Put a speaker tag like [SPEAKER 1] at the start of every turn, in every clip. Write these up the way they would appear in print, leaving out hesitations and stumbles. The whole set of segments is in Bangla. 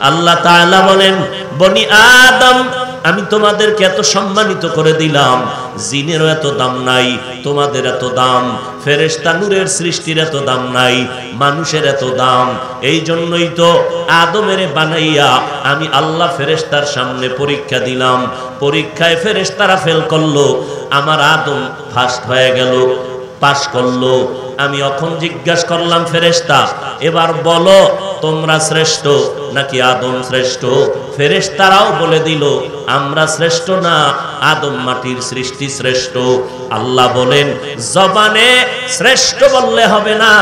[SPEAKER 1] আল্লাহ তাআলা বলেন, বনি আদম আমি তোমাদেরকে এত সম্মানিত করে দিলাম, জিনেরও এত দাম নাই, তোমাদের এত দাম। ফেরেশতা নূরের সৃষ্টির এত দাম নাই, মানুষের এত দাম। এই জন্যই তো আদমের বানাইয়া আমি আল্লাহ ফেরেশতার সামনে পরীক্ষা দিলাম। পরীক্ষায় ফেরেশতারা ফেল করলো, আমার আদম ফার্স্ট হয়ে গেল, পাশ করলো। আমি এখন জিজ্ঞাসা করলাম, ফেরেশতা এবার বলো তোমরা শ্রেষ্ঠ নাকি আদম শ্রেষ্ঠ? ফেরেশতারাও বলে দিল, আমরা শ্রেষ্ঠ না, আদম মাটির সৃষ্টি শ্রেষ্ঠ। আল্লাহ বলেন, জবানে শ্রেষ্ঠ বললে হবে না,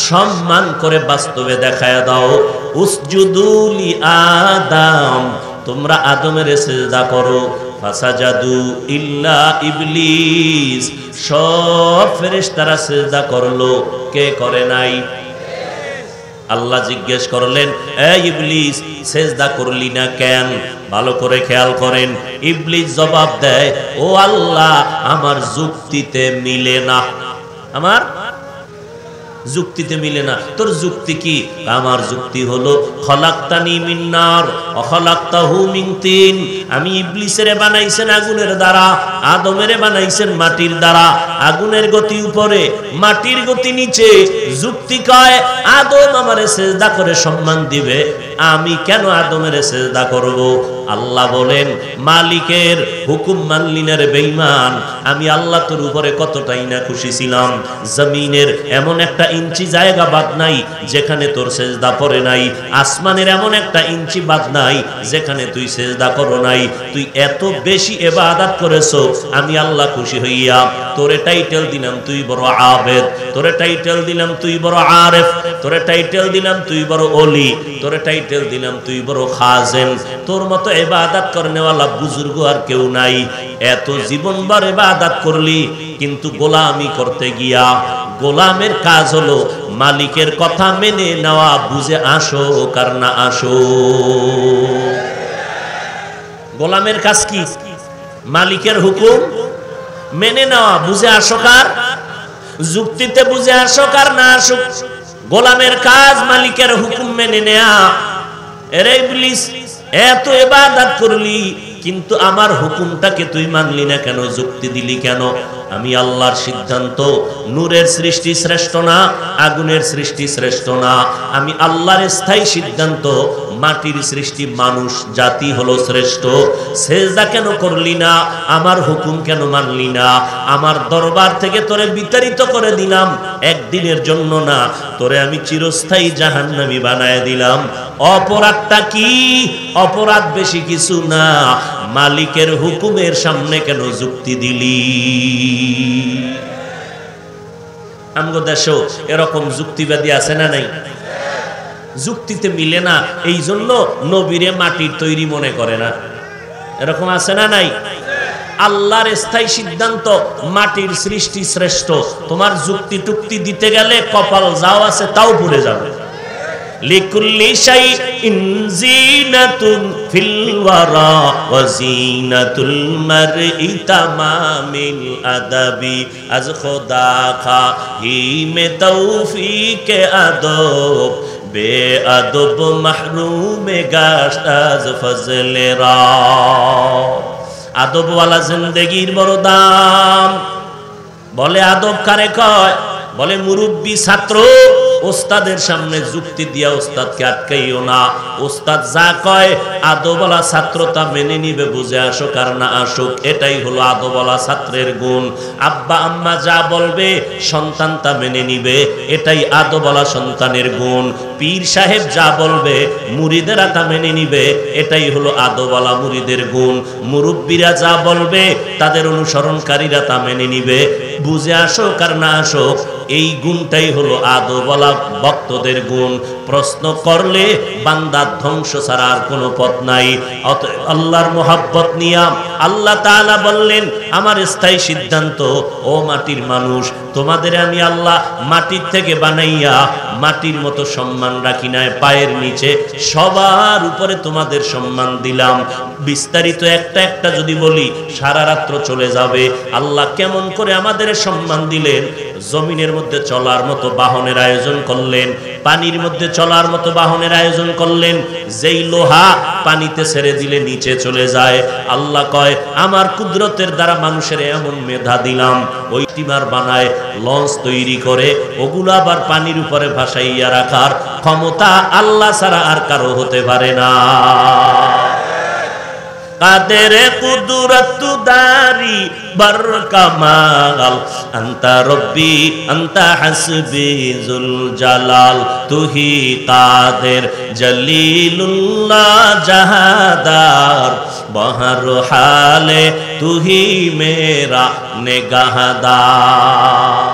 [SPEAKER 1] সম্মান করে বাস্তবে দেখায় দাও। উসজুদু লি আদম, তোমরা আদমের সিজদা করো। ফাসাজাদু ইল্লা ইবলিস, সব ফেরেশতারা সিজদা করলো, কে করে নাই? আল্লাহ জিজ্ঞেস করলেন, এ ইবলিস সিজদা করলি না কেন? ভালো করে খেয়াল করেন। ইবলিস জবাব দেয়, ও আল্লাহ আমার যুক্তিতে মিলে না, আমার যুক্তিতে মিলে না। তোর যুক্তি কি? আমার যুক্তি হলো, খলাকতানি মিন নার ওয়া খলাকতাহু মিন তিন, আমি ইবলিসের বানাইছেন আগুনের দ্বারা, আদমের বানাইছেন মাটির দ্বারা। আগুনের গতি উপরে, মাটির গতি নিচে। যুক্তি কয় আদম আমারে সিজদা করে সম্মান দিবে, আমি কেন আদমের সিজদা করব? আল্লাহ বলেন, মালিকের হুকুম মানলি না রে বেঈমান, আমি আল্লাহ তোর উপরে কতটাই না খুশি ছিলাম। জমিনের এমন একটা ইঞ্চি জায়গা বাদ নাই যেখানে তোর সিজদা পড়ে নাই, আসমানের এমন একটা ইঞ্চি বাদ নাই যেখানে তুই সিজদা করো নাই। তুই এত বেশি ইবাদত করেছো, আমি আল্লাহ খুশি হইয়া তোরে টাইটেল দিলাম তুই বড় আবেদ, তোরে টাইটেল দিলাম তুই বড় আরেফ, তোরে টাইটেল দিলাম তুই বড় ওলি, তোরে টাইটেল দিলাম তুই বড় খাজেন। তোর মতো ইবাদত করনেওয়ালা বুজুর্গ আর কেউ নাই। এত জীবনভর ইবাদত করলি, কিন্তু গোলামি করতে গিয়া, গোলামের কাজ হলো মালিকের কথা মেনে নেওয়া, বুঝে আসো কার না আসো। গোলামের কাজ কি? মালিকের হুকুম মেনে নেওয়া, বুঝে আসো কার, যুক্তিতে বুঝে আসো কার না আসো। গোলামের কাজ মালিকের হুকুম মেনে নেয়া। এরে ইবলিস, এত ইবাদত করলি কিন্তু আমার হুকুমটাকে তুই মানলি না কেন? যুক্তি দিলি কেন? আমি আল্লাহর সিদ্ধান্ত, নূরের সৃষ্টি শ্রেষ্ঠ না, আগুনের সৃষ্টি শ্রেষ্ঠ না। আমি আল্লাহর স্থায়ী সিদ্ধান্ত, মাটির সৃষ্টি মানুষ জাতি হলো শ্রেষ্ঠ। সেজদা কেন করলি না? আমার হুকুম কেন মানলি না? আমার দরবার থেকে তোরে বিতাড়িত করে দিলাম, একদিনের জন্য না, তোরে আমি চিরস্থায়ী জাহান্নামী বানায় দিলাম। অপরাধটা কি? অপরাধ বেশি কিছু না, মালিকের হুকুমের সামনে কেন যুক্তি দিলি? আমগো দেশেও এরকম যুক্তিবাদী আছে না নাই? যুক্তিতে মিলে না, এই জন্য নবীরে মাটির তৈরি মনে করে না। এরকম আছে না নাই? আল্লাহর স্থায়ী সিদ্ধান্ত, মাটির সৃষ্টি শ্রেষ্ঠ। তোমার যুক্তি টুক্তি দিতে গেলে কপাল যাও আছে তাও পুড়ে যাবে। লিকুল্লি শাইইন জিনাতুন ফিল ওয়ারা ওয়া জিনাতুল মারই তামামিল আদাবি আজ খোদা খাহি মে তৌফিকে আদব বে আদব মাহরুমে গাশত আজ ফজলে রা। আদবওয়ালা জিন্দেগির বড় দাম। বলে আদব কারে কয়? বলে মুরব্বী ছাত্র ওস্তাদের সামনে যুক্তি দিয়া ওস্তাদকে আটকাইও না। ওস্তাদ যা কয় আদবওয়ালা ছাত্র তা মেনে নিবে, বুঝে আসুক আর না আসুক। এটাই হলো আদবওয়ালা ছাত্রের গুণ। আব্বা আম্মা যা বলবে সন্তান তা মেনে নিবে, এটাই আদবওয়ালা সন্তানের গুণ। পীর সাহেব যা বলবে মুরিদেরা তা মেনে নিবে, এটাই হলো আদবওয়ালা মুরিদের গুণ। মুরব্বীরা যা বলবে তাদের অনুসরণকারীরা তা মেনে নিবে, বুঝে আসুক আর না আসুক। এই গুণটাই হলো আদবওয়ালা ভক্তদের গুণ। প্রশ্ন করলে বান্দার ধ্বংস ছাড়া আর কোনো পথ নাই। অতএব আল্লাহর মোহাব্বত নিয়া আল্লাহ তাআলা বললেন, আমার স্থায়ী সিদ্ধান্ত, ও মাটির মানুষ, তোমাদের আমি আল্লাহ মাটির থেকে বানাইয়া মাটির মতো সম্মান রাখি নাই। পায়ের নিচে সবার উপরে তোমাদের সম্মান দিলাম। বিস্তারিত একটা একটা যদি বলি সারা রাত্র চলে যাবে। আল্লাহ কেমন করে আমাদের সম্মান দিলেন জমিনের মধ্যে চলার মতো বাহনের আয়োজন করলেন, পানির মধ্যে চলার মতো বাহনের আয়োজন করলেন। যেই লোহা পানিতে ছেড়ে দিলে নিচে চলে যায়, আল্লাহ কয় আমার কুদরতের দ্বারা মানুষের এমন মেধা দিলাম, ওই স্টিমার বানায়, লঞ্চ তৈরি করে, ওগুলো আবার পানির উপরে ভাসাইয়া রাখার ক্ষমতা আল্লাহ ছাড়া আর কারো হতে পারে না। কাদের কুদরত দারি বার কামাল, আন্তা রব্বি আন্তা হাসবি জুল জালাল, তুহি কাদের জলিলুল্লাহ জাহাদার, বহর হালে তুহি মেরা নেগাহদার।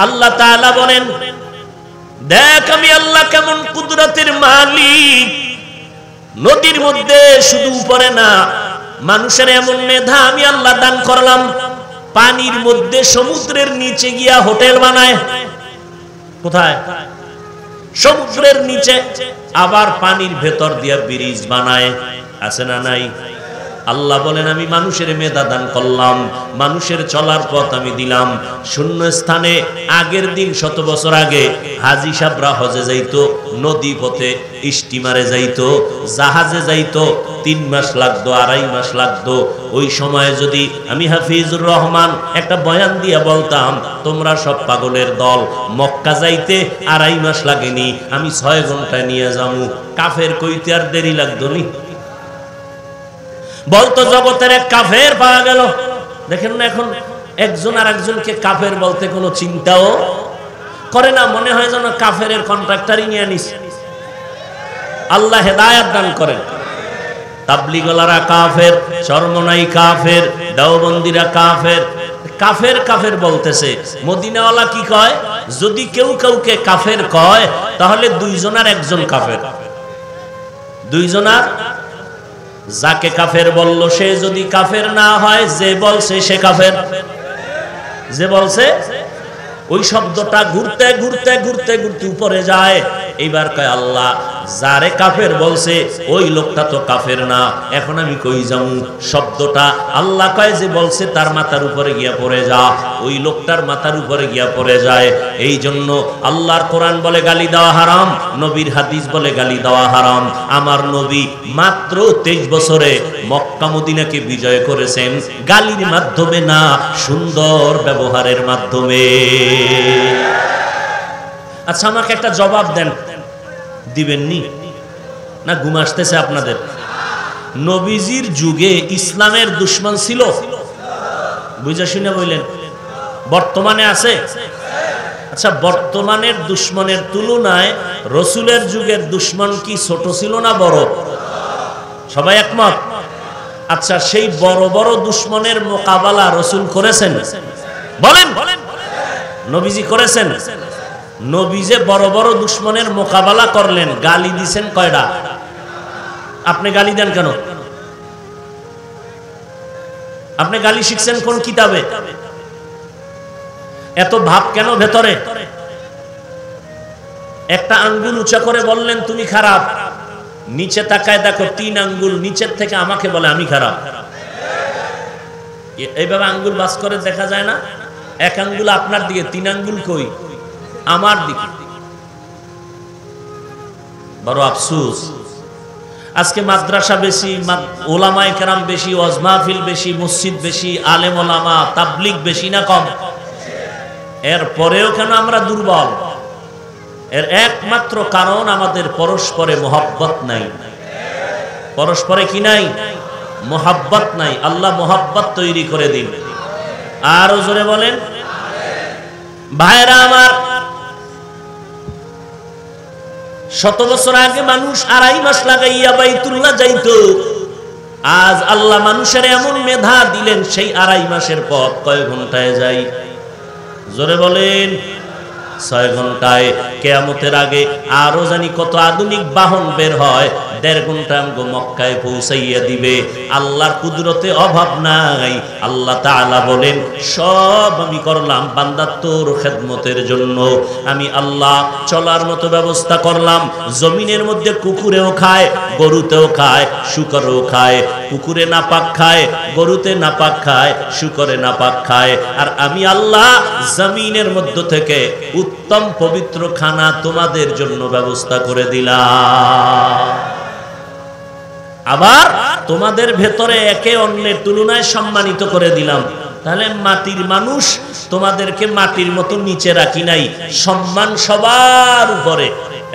[SPEAKER 1] আল্লাহ তাআলা বলেন, দেখ আমি আল্লাহ কেমন কুদরতের মালিক। নদীর মধ্যে শুধু উপরে না, মানুষের এমন মেধা আমি আল্লাহ দান করলাম, পানির মধ্যে সমুদ্রের নিচে গিয়া হোটেল বানায়। কোথায়? সমুদ্রের নিচে। আবার পানির ভেতর দিয়া ব্রিজ বানায়। আছে না নাই? আল্লাহ বলেন আমি মানুষের মেধা দান করলাম, মানুষের চলার পথ আমি দিলাম। শূন্য স্থানে আগের দিন, 100 বছর আগে হাজী সাহেবরা হজে যাইতো, নদী পথে স্টিমারে যাইতো, জাহাজে যাইতো, 3 মাস লাগতো, 2.5 মাস লাগতো। ওই সময়ে যদি আমি হাফিজুর রহমান একটা বয়ান দিয়া বলতাম তোমরা সব পাগলের দল, মক্কা যাইতে 2.5 মাস লাগেনি, আমি 6 ঘন্টায় নিয়ে যাবো, কাফের কইতে আর দেরি লাগতো নি? বলতো জগতের এক কাফের পাওয়া গেল। দেখেন না এখন একজন আর একজনকে কাফের বলতে কোনো চিন্তাও করে না, মনে হয় যেন কাফের কন্ট্রাক্টরই নিয়ে নিস। আল্লাহ হেদায়েত দান করেন। তাবলীগওয়ালারা কাফের, চরমনাই কাফের, দেওবন্দিরা কাফের। কাফের কাফের বলতেছে। মদিনাওয়ালা কি কয়? যদি কেউ কাউকে কাফের কয় তাহলে 2 জনের 1জন কাফের। 2 জনের, যাকে কাফের বলল সে যদি কাফের না হয়, যে বলছে সে কাফের। যে বলছে, ওই শব্দটা ঘুরতে ঘুরতে ঘুরতে ঘুরতে উপরে যায়। এইবার কয় আল্লাহ যারে কাফের বলছে ওই লোকটা তো কাফের না, এখন আমি কই যামু? শব্দটা আল্লাহ কয় যে বলছে তার মাথার উপরে গিয়া পড়ে যা, ওই লোকটার মাথার উপরে গিয়া পড়ে যায়। এই জন্য আল্লাহর কোরআন বলে গালি দেওয়া হারাম, নবীর হাদিস বলে গালি দেওয়া হারাম। আমার নবী মাত্র 23 বছরে মক্কা মদিনাকে বিজয় করেছেন গালির মাধ্যমে না, সুন্দর ব্যবহারের মাধ্যমে। আচ্ছা আমাকে একটা জবাব দেন, দিবেননি না? ঘুম আসতেছে আপনাদের? নবীজির যুগে ইসলামের দুশমন ছিল? বুঝা শুনে বললেন। বর্তমানে আছে? আচ্ছা বর্তমানের দুশমনের তুলনায় রসুলের যুগের দুশমন কি ছোট ছিল না বড়? সবাই একমত? আচ্ছা সেই বড় বড় দুশমনের মোকাবেলা রসুল করেছেন? বলেন। নবীজি করেছেন? নবী যে বড় বড় দুশমনের মোকাবেলা করলেন, গালি দিছেন কয়টা? আপনি গালি দেন কেন? আপনি গালি শিখছেন কোন কিতাবে? এত ভাব কেন ভেতরে? একটা আঙ্গুল উঁচা করে বললেন তুমি খারাপ, নিচে তাকায় দেখো 3 আঙ্গুল নিচের থেকে আমাকে বলে আমি খারাপ। এইভাবে আঙ্গুল বাস করে দেখা যায় না? 1 আঙ্গুল আপনার দিকে, 3 আঙ্গুল কই? আমার দিকে। বড় আফসোস, আজকে মাদ্রাসা বেশি, ওলামায়ে কেরাম বেশি, ওয়াজ মাহফিল বেশি, মসজিদ বেশি, আলেম ওলামা তাবলীগ বেশি না কম? এর পরেও কেন আমরা দুর্বল? এর একমাত্র কারণ আমাদের পরস্পরে মহব্বত নাই। পরস্পরে কি নাই? মহব্বত নাই। আল্লাহ মহব্বত তৈরি করে দিন। আরো জোরে বলেন। ভাইরা আমার, 100 বছর আগে মানুষ 2.5 মাস লাগাইয়া বাইতুল্লাহ যাইতো। আজ আল্লাহ মানুষের এমন মেধা দিলেন, সেই 2.5 মাসের পথ কয় ঘন্টায় যায়? জোরে বলেন। 6 ঘন্টায়। কিয়ামতের আগে আরো জানি কত আধুনিক বাহন বের হয়, 1.5 ঘন্টা আমগো মক্কায় পৌঁছাইয়া দিবে। আল্লাহর কুদরতে অভাব নাই। আল্লাহ তাআলা বলেন সব আমি করলাম বান্দা তোর খেদমতের জন্য। আমি আল্লাহ চলার মতো ব্যবস্থা করলাম। জমিনের মধ্যে কুকুরেও খায়, গরুতেও খায়, শুকরেও খায়। কুকুরে নাপাক খায়, গরুতে নাপাক খায়, শুকরে নাপাক খায়। আর আমি আল্লাহ জমিনের মধ্য থেকে উত্তম পবিত্র খানা তোমাদের জন্য ব্যবস্থা করে দিলাম। আবার তোমাদের ভেতরে একে অন্যের তুলনায় সম্মানিত করে দিলাম। তাহলে মাটির মানুষ তোমাদেরকে মাটির মতো নিচে রাখি নাই, সম্মান সবার উপরে।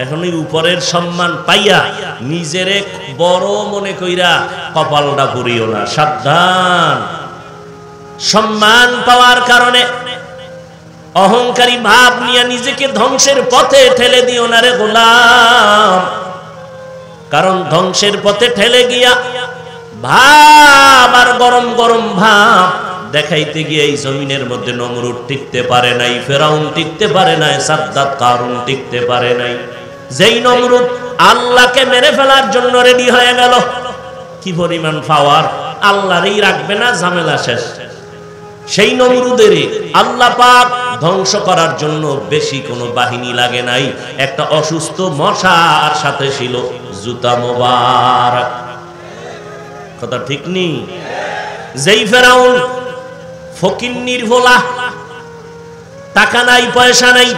[SPEAKER 1] এখন এই উপরের সম্মান পাইয়া নিজেরে বড় মনে কইরা কপালটা পুরিও না, সাবধান। সম্মান পাওয়ার কারণে অহংকারী ভাব নিয়ে নিজেকে ধ্বংসের পথে ঠেলে দিও না রে গোলাম। কারণ ধ্বংসের পথে ঠেলে গিয়া ভাব আর গরম গরম ভাব দেখাইতে গিয়ে এই জমিনের মধ্যে নমরুদ টিকতে পারে নাই, ফেরাউন টিকতে পারে নাই, সাদ্দাত কারুন টিকতে পারে নাই। যেই নমরুদ আল্লাহকে মেরে ফেলার জন্য রেডি হয়ে গেল, কি পরিমাণ পাওয়ার! আল্লাহরই রাখবে না, ঝামেলা শেষ। সেই নমরুদের আল্লাহ পাক ধ্বংস করার জন্য বেশি কোনো বাহিনী লাগে নাই। একটা অসুস্থ মশা আর সাথে ছিল জুতা মোবারক। কথা ঠিক নেই? যেই ফেরাউন ফকিন্নির ভোলা, টাকা নাই পয়সা নাই,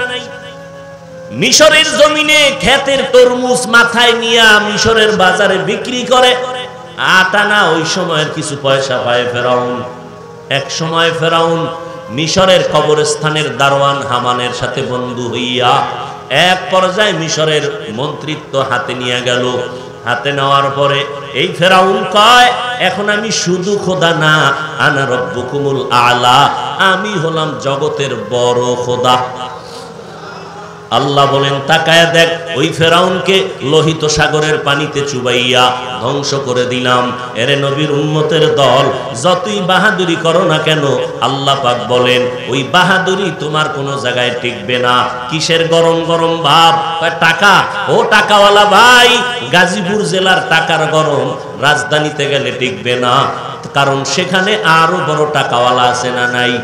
[SPEAKER 1] মিশরের জমিনে ক্ষেতের তরমুজ মাথায় নিয়ে মিশরের বাজারে বিক্রি করে, আটা না ওই সময়ের কিছু পয়সা পায় ফেরাউন। এক সময় ফেরাউন মিশরের কবরস্থানের দারোয়ান হামানের সাথে বন্ধু হইয়া এক পর্যায়ে মিশরের মন্ত্রিত্ব হাতে নিয়ে গেল। হাতে নেওয়ার পরে এই ফেরাউন কয়, এখন আমি শুধু খোদা না, আনা রব্বুকুমুল আলা, আমি হলাম জগতের বড় খোদা। আল্লাহ বলেন তাকায়া দেখ, ওই ফেরাউনকে লোহিত সাগরের পানিতে চুবাইয়া ধ্বংস করে দিলাম। এরে নবীর উম্মতের দল, যতই বাহাদুরি করো না কেন, আল্লাহ পাক বলেন ওই বাহাদুরি তোমার কোনো জায়গায় টিকবে না। কিসের গরম গরম ভাব? টাকা। ও টাকাওয়ালা ভাই, গাজীপুর জেলার টাকার গরম রাজধানীতে গেলে টিকবে না, কারণ সেখানে আরো বড় টাকাওয়ালা আছে না নাই?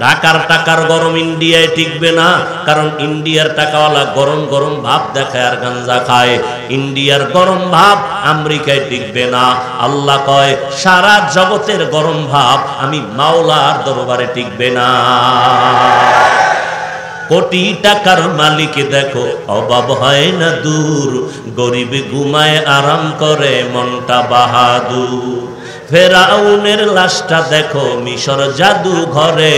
[SPEAKER 1] ঢাকার টাকার গরম ইন্ডিয়ায় টিকবে না, কারণ ইন্ডিয়ার টাকাওয়ালা গরম গরম ভাব দেখায় আর গাঞ্জা খায়। ইন্ডিয়ার গরম ভাব আমেরিকায় টিকবে না। আল্লাহ কয় সারা জগতের গরম ভাব আমি মাওলার দরবারে টিকবে না। কোটি টাকার মালিক দেখো অভাব হয় না দূর, গরিব ঘুমায় আরাম করে মনটা বাহাদুর। ফেরাউনের লাশটা দেখো মিশর জাদু ঘরে,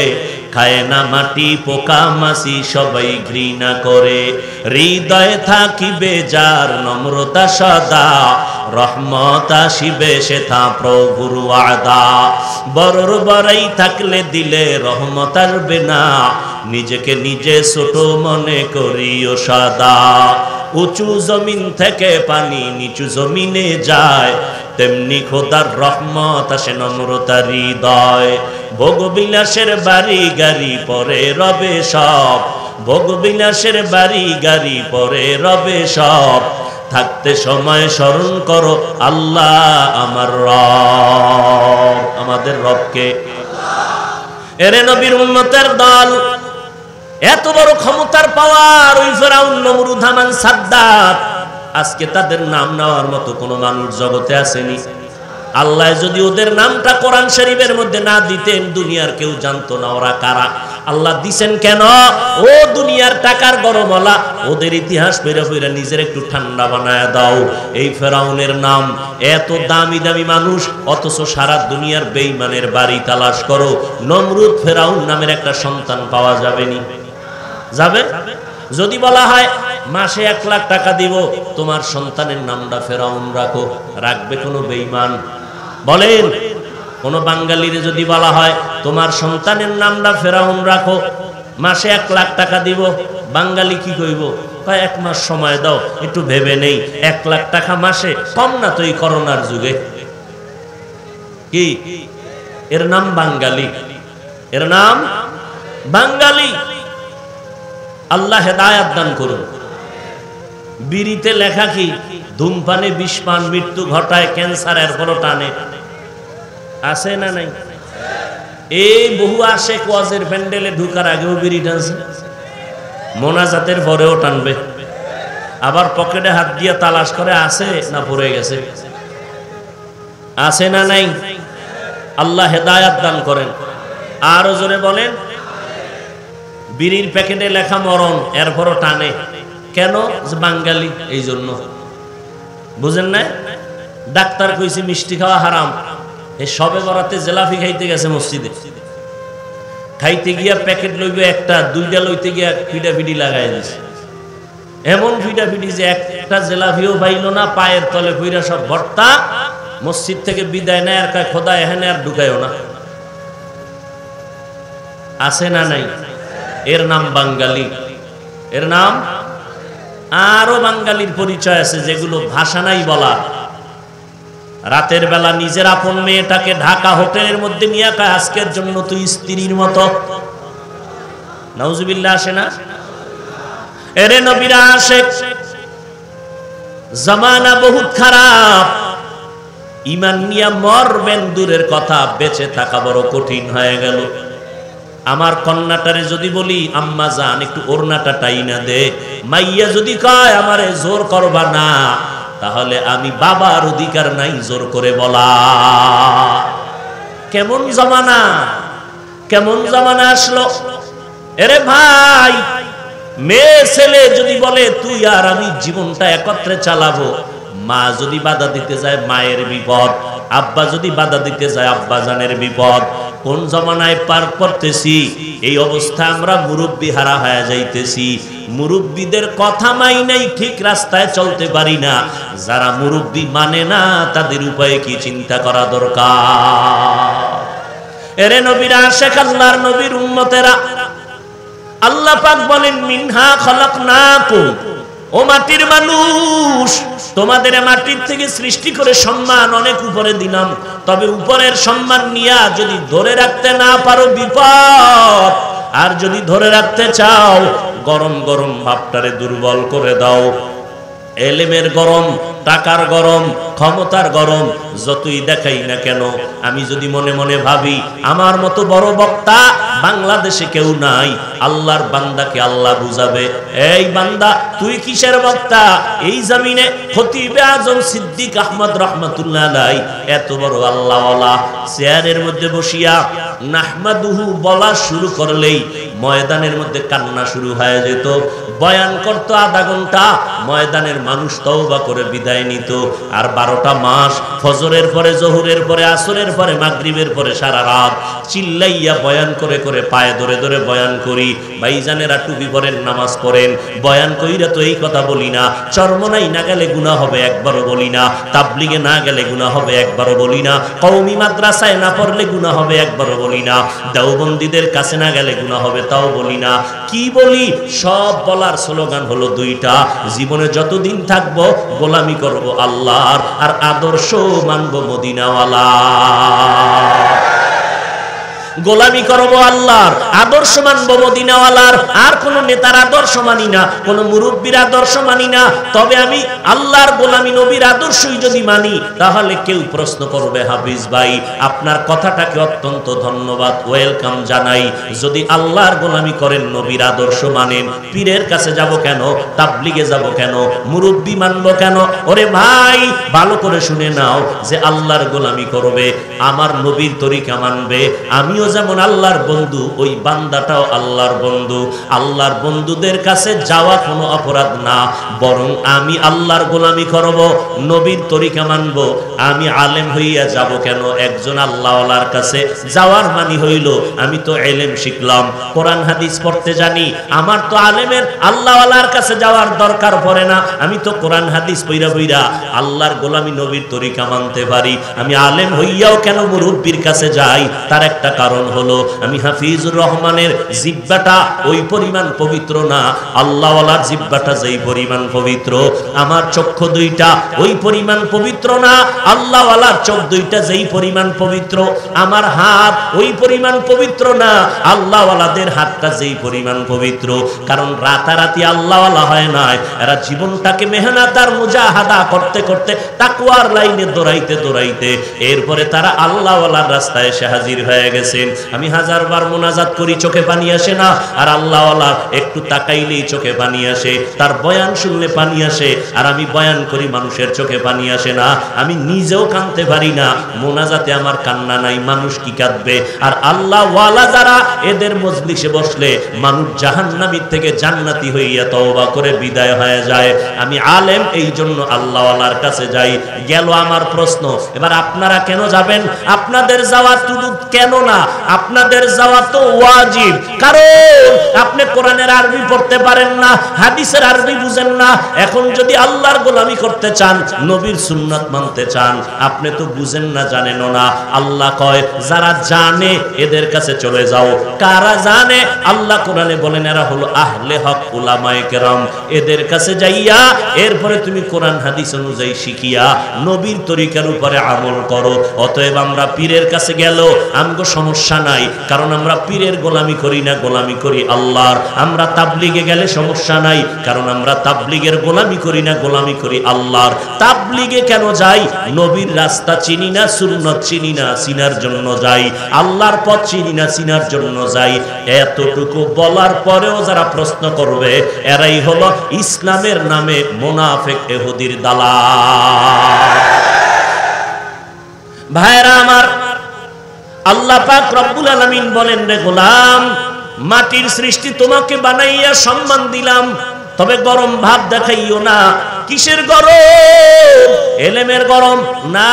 [SPEAKER 1] খায় না মাটি পোকা মাছি সবাই ঘৃণা করে। হৃদয়ে থাকিবে যার নম্রতা সদা, রহমত আসিবে সেথা প্রভুর ওয়াদা। বড়র বড়াই থাকলে দিলে রহমত আসবে না, নিজেকে নিজে ছোট মনে করিও সদা। উঁচু জমিন থেকে পানি নিচু জমিনে যায়, তেমনি খোদার রহমত আসে নম্রতার হৃদয়। ভোগবিলাসের বাড়ি গাড়ি পরে রবে সব, ভোগবিলাসের বাড়ি গাড়ি পরে রবে সব। থাকতে সময় স্মরণ করো আল্লাহ আমার রব, আমাদের রবকে। এরে নবীর উম্মতের দল, এত বড় ক্ষমতার পাওয়ার ওই ফেরাউন, নমরুদ, হামান, সাদ্দাত, আজকে তাদের নাম নেওয়ার মতো কোনো মানুষ জগতে আসেনি। আল্লাহ যদি ওদের নামটা কোরআন শরীফের মধ্যে না দিতেন, দুনিয়ার কেউ জানতো না ওরা কারা। আল্লাহ দিছেন কেন? ও দুনিয়ার টাকার গরমওয়ালা, ওদের ইতিহাস ফিরে ফিরে নিজের একটু ঠান্ডা বানায় দাও। এই ফেরাউনের নাম, এত দামি দামি মানুষ, অথচ সারা দুনিয়ার বেঈমানের বাড়ি তালাশ করো, নমরুদ ফেরাউন নামের একটা সন্তান পাওয়া যাবেনি? যাবে? যদি বলা হয় মাসে 1 লাখ টাকা দিব, তোমার সন্তানের নামটা ফেরাউন রাখো, রাখবে কোনো বেঈমান? বলেন, কোন বাঙালিরে যদি বলা হয় তোমার সন্তানের নামটা ফেরাউন রাখো, মাসে 1 লাখ টাকা দিব, বাঙালি কি কইব? 1 মাস সময় দাও, একটু ভেবে নেই। 1 লাখ টাকা মাসে কম না তো এই করোনার যুগে? কি এর নাম? বাঙালি। এর নাম বাঙালি। আল্লাহ হেদায়েত দান করুন। বিড়িতে লেখা কি ধূমপানে বিষ পান মৃত্যু ঘটায়, ক্যান্সার, এরপরও টানে। আছে না নাই? এই বহু আশেক ওয়াজের প্যান্ডেলে ঢুকার আগেও বিড়ি টানছে, মোনাজাতের পরেও টানবে, আবার পকেটে হাত দিয়ে তালাশ করে আছে না পড়ে গেছে। আছে না নাই? আল্লাহ হেদায়াত দান করেন। আরো জোরে বলেন। বিড়ির প্যাকেটে লেখা মরণ, এরপরও টানে কেন? বাঙালি, এই জন্য। বুঝেন না? ডাক্তার কইছে মিষ্টি খাওয়া হারাম, এই সবে বরাতে জেলাফি খাইতে গেছে মসজিদে, খাইতে গিয়া প্যাকেট লইবে একটা, দুইটা লইতে গিয়া ফিডাফিডি লাগাই দিছে, এমন ফিডাফিডি যে একটা জেলাফিও পাইল না, পায়ের তলে কইরা সব ভর্তা। মসজিদ থেকে বিদায় নেয় আর কয় খোদা এখানে আর ঢুকায়ও না। আছে না নাই? এর নাম বাঙালি, এর নাম। আরো বাঙালির পরিচয় আছে যেগুলো ভাষা নাই বলা। রাতের বেলা নিজের আপন মেয়েটাকে ঢাকা হোটেলের মধ্যে নিয়ে কয় আজকের জন্য তুই স্ত্রীর মতো। নাউজুবিল্লাহ আসে না? এরে নবীরা আশেক, জামানা বহুত খারাপ, ইমান নিয়া মরবেন দূরের কথা, বেঁচে থাকা বড় কঠিন হয়ে গেল। আমার কন্যাটারে যদি বলি আম্মা জান একটু ওড়নাটা টাইনা দে, মাইয়া যদি কয় আমারে জোর করবা না, তাহলে আমি বাবার অধিকার নাই জোর করে বলা। কেমন জামানা, কেমন জামানা আসলো। এরে ভাই, মেয়ে ছেলে যদি বলে তুই আর আমি জীবনটা একত্রে চালাবো, মা যদি বাধা দিতে যায় মায়ের বিপদ, আব্বা যদি বাধা দিতে যায় আব্বা জানের বিপদ। কোন জমানায় পার করতেছি, এই অবস্থা আমরা মুরব্বি হারা হয়ে যাইতেছি। মুরব্বিদের কথা মাইনাই ঠিক রাস্তায় চলতে পারি না। যারা মুরব্বি মানে না তাদের উপায়ে কি চিন্তা করা দরকার। এরে নবীরা আশেক, আল্লাহর নবীর উম্মতেরা, আল্লাহ পাক বলেন মিনহা খলাকনাকুম, ও মাটির মানুষ, তোমাদের মাটির থেকে সৃষ্টি করে সম্মান অনেক উপরে দিলাম, তবে উপরের সম্মান নিয়া যদি ধরে রাখতে না পারো বিপদ, আর যদি ধরে রাখতে চাও গরম গরম ভাবটারে দুর্বল করে দাও। এলেমের গরম, টাকার গরম, ক্ষমতার গরম যতই দেখাই না কেন, আমি যদি মনে মনে ভাবি আমার মতো বড় বক্তা বাংলাদেশে কেউ নাই, আল্লাহর বান্দাকে আল্লাহ বুঝাবে, এই বান্দা তুই কিসের বক্তা? এই জমিনে খতিবে আজম সিদ্দিক আহমদ রহমাতুল্লাহ আলাইহি এত বড় আল্লাহওয়ালা চেয়ারের মধ্যে বসিয়া নাহমাদুহু বলা শুরু করলেই ময়দানের মধ্যে কান্না শুরু হয়ে যেত। বয়ান করত আধা ঘন্টা, ময়দানের মানুষ তওবা করে বিদায় নিত। আর 12টা মাস ফজরের পরে, জোহরের পরে, আসরের পরে, মাগরিবের পরে সারা রাত চিল্লাইয়া বয়ান করে করে পায়ে ধরে ধরে বয়ান করি। ভাইজানেরা টুপি পরেন, নামাজ পড়েন, বয়ান কইরা তো এই কথা বলি না, চরমনাই না গেলে গুনাহ হবে একবারও বলি না, তাবলিগে না গেলে গুনাহ হবে একবারও বলি না, কওমি মাদ্রাসায় না পড়লে গুনাহ হবে একবারও বলি না, দেওবন্দীদের কাছে না গেলে গুনাহ হবে তাও বলি না। কি বলি? সব বলার স্লোগান হলো দুইটা, জীবনে যতদিন থাকবো গোলামি করব আল্লাহর, আর আদর্শ মানব মদিনাওয়ালা। গোলামি করব আল্লাহর, আদর্শ মানব মদিনাওয়ালার। আর কোন নেতার আদর্শ মানি না, কোন মুরব্বীর আদর্শ মানি না। তবে আমি আল্লাহর গোলামি, নবীর আদর্শই যদি মানি, তাহলে কেউ প্রশ্ন করবে হাফিজ ভাই আপনার কথাটাকে অত্যন্ত ধন্যবাদ, ওয়েলকাম জানাই। যদি আল্লাহর গোলামি করেন, নবীর আদর্শ মানেন, পীরের কাছে যাব কেন, তাবলিগে যাব কেন, মুরব্বী মানব কেন? ওরে ভাই ভালো করে শুনে নাও, যে আল্লাহর গোলামি করবে, আমার নবীর তরিকা মানবে, আমিও যেমন আল্লাহর বন্ধু, ওই বান্দাটাও আল্লাহর বন্ধু। আল্লাহর বন্ধুদের কাছে যাওয়া কোনো অপরাধ না, বরং আমি আল্লাহর গোলামি করব, নবীর তরিকা মানব। আমি আলেম হইয়া যাব কেন? একজন আল্লাহওয়ালার কাছে যাওয়ার মানে হইল আমি তো ইলম শিখলাম, কোরআন হাদিস পড়তে জানি, আমার তো আলেমের আল্লাহওয়ালার কাছে যাওয়ার দরকার পড়ে না। আমি তো কোরআন হাদিস পইরা পইরা আল্লাহর গোলামি, নবীর তরিকা মানতে পারি। আমি আলেম হইয়াও কেন মুরব্বির কাছে যাই? তার একটা কারণ কারণ হলো আমি হাফিজুর রহমানের জিহ্বাটা ওই পরিমাণ পবিত্র না, আল্লাহওয়ালার জিহ্বাটা যেই পরিমাণ পবিত্র, আমার চক্ষু দুইটা ওই পরিমাণ পবিত্র না, আল্লাহওয়ালার চোখ দুইটা যেই পরিমাণ পবিত্র, আমার হাত ওই পরিমাণ পবিত্র না, আল্লাহওয়ালাদের হাতটা যেই পরিমাণ পবিত্র। কারণ রাতারাতি আল্লাহওয়ালা হয় নাই, এরা জীবনটাকে মেহনত আর মুজাহাদা করতে করতে তাকওয়ার লাইনে দৌড়াইতে দৌড়াইতে এরপরে তারা আল্লাহওয়ালার রাস্তায় এসে হাজির হয়ে গেছেন। আমি হাজারবার মোনাজাত করি, চোখে পানি আসে না, আর আল্লাহওয়ালা একটু তাকাইলেই চোখে পানি আসে, তার বয়ান শুনলে পানি আসে, আর আমি বয়ান করি মানুষের চোখে পানি আসে না, আমি নিজেও কাঁদতে পারি না, মোনাজাতে আমার কান্না নাই, মানুষ কি কাঁদবে? আর আল্লাহওয়ালা যারা এদের মজলিসে বসলে মানুষ জাহান্নামীর থেকে জান্নাতি হইয়া তওবা করে বিদায় হয়ে যায়। আমি আলেম এই জন্য আল্লাহওয়ালার কাছে যাই। গেল আমার প্রশ্ন, এবার আপনারা কেন যাবেন? আপনাদের যাওয়া শুধু কেন না, আপনাদের যাওয়া তো ওয়াজিব। কারণ আপনি কোরআনের আরবি পড়তে পারেন না, হাদিসের আরবি বুঝেন না, এখন যদি আল্লাহর গোলামি করতে চান, নবীর সুন্নাত মানতে চান, আপনি তো বুঝেন না, জানেনও না। আল্লাহ কয় যারা জানে এদের কাছে চলে যাও। কারা জানে? আল্লাহ কোরআনে বলেন এরা হলো আহলে হক, উলামায়ে কেরাম। এদের কাছে যাইয়া এরপরে তুমি কোরআন হাদিস অনুযায়ী শিখিয়া নবীর তরিকার উপরে আমল করো। অতএব আমরা পীরের কাছে গেল আমগো সমস্যা নাই, কারণ আমরা পীরের গোলামি করি না, গোলামি করি আল্লাহর। আমরা তাবলিগে গেলে সমস্যা নাই, কারণ আমরা তাবলিগের গোলামি করি না, গোলামি করি আল্লাহর। তাবলিগে কেন যাই? নবীর রাস্তা চিনি না, সুন্নাত চিনি না, চিনার জন্য যাই। আল্লাহর পথ চিনি না, চিনার জন্য যাই। এতটুকু বলার পরেও যারা প্রশ্ন করবে, এরাই হলো ইসলামের নামে মুনাফিক, ইহুদির দালাল। ভাইরা আমার, আল্লাহ পাক রব্বুল আলামিন বলেন, রে গোলাম, মাটির সৃষ্টি তোমাকে বানাইয়া সম্মান দিলাম, তবে গরম ভাব দেখাইও না। কিসের গরম? এলেমের গরম না।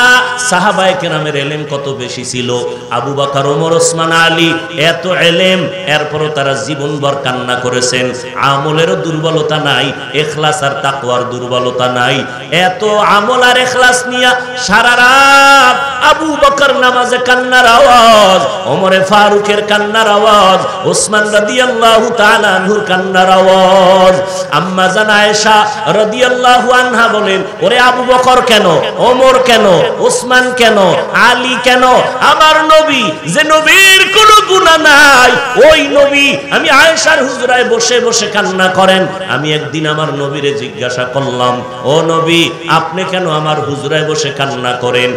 [SPEAKER 1] সাহাবায়ে কেরামের এলেম কত বেশি ছিল। আবু বকর, ওমর, ওসমান, আলী, এত এলেম, এরপরও তারা জীবনভর কান্না করেছেন। আমলেরও দুর্বলতা নাই, ইখলাস আর তাকওয়ার দুর্বলতা নাই। এত আমল আর ইখলাস নিয়া সারা রাত আবু বকর নামাজে কান্নার আওয়াজ, ওমরে ফারুকের কান্নার আওয়াজ, ওসমান রাদিয়াল্লাহু তাআলা আনহুর কান্নার আওয়াজ। আম্মা জান আয়েশা রাদিয়াল্লাহু আনহা বলেন, ওরে আবু বকর কেন, ওমর কেন, ওসমান কেন, আলী কেন? আমার নবী, যে নবীর কোনো গুনাহ নাই, ওই নবী আমি আয়েশার হুজরায় বসে বসে কান্না করেন। আমি একদিন আমার নবীরে জিজ্ঞাসা করলাম, ও নবী, আপনি কেন আমার হুজরায় বসে কান্না করেন?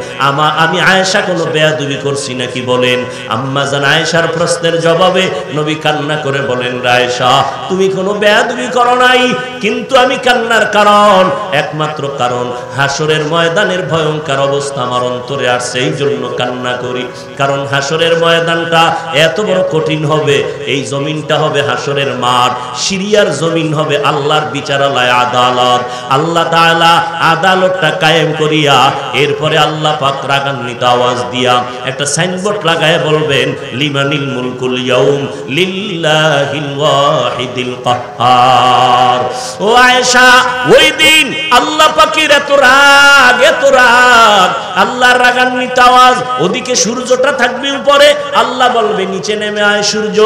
[SPEAKER 1] আমি আয়েশা কোনো বেয়াদবি করছি নাকি বলেন? আম্মা জান আয়েশার প্রশ্নের জবাবে নবী কান্না করে বলেন, আয়েশা, তুমি কোনো বেয়াদবি করো নাই, কিন্তু আমি কান্নার কারণ, একমাত্র কারণ হাসরের ময়দানের ভয়ঙ্কর অবস্থা আমার অন্তরে আসছে, এই জন্য কান্না করি। কারণ হাসরের ময়দানটা এত বড় কঠিন হবে, এই জমিনটা হবে হাসরের মাঠ, সিরিয়ার জমিন হবে আল্লাহর বিচারালয়, আদালত। আল্লাহ তাআলা আদালতটা কায়েম করিয়া এরপরে আল্লাহ পাক রাগান্বিত আওয়াজ দিয়া একটা সাইনবোর্ড লাগায় বলবেন, লিমানিল মুলকুল ইয়াউম লিল্লাহিল ওয়াহিদিল কাহ্হার। ও আয়েশা, ওই দিন আল্লাহ পাকের এত রাগ, এত রাগ, আল্লাহর রাগান্বিত আওয়াজ। ওদিকে সূর্যটা থাকবে উপরে, আল্লাহ বলবে, নিচে নেমে আয় সূর্য,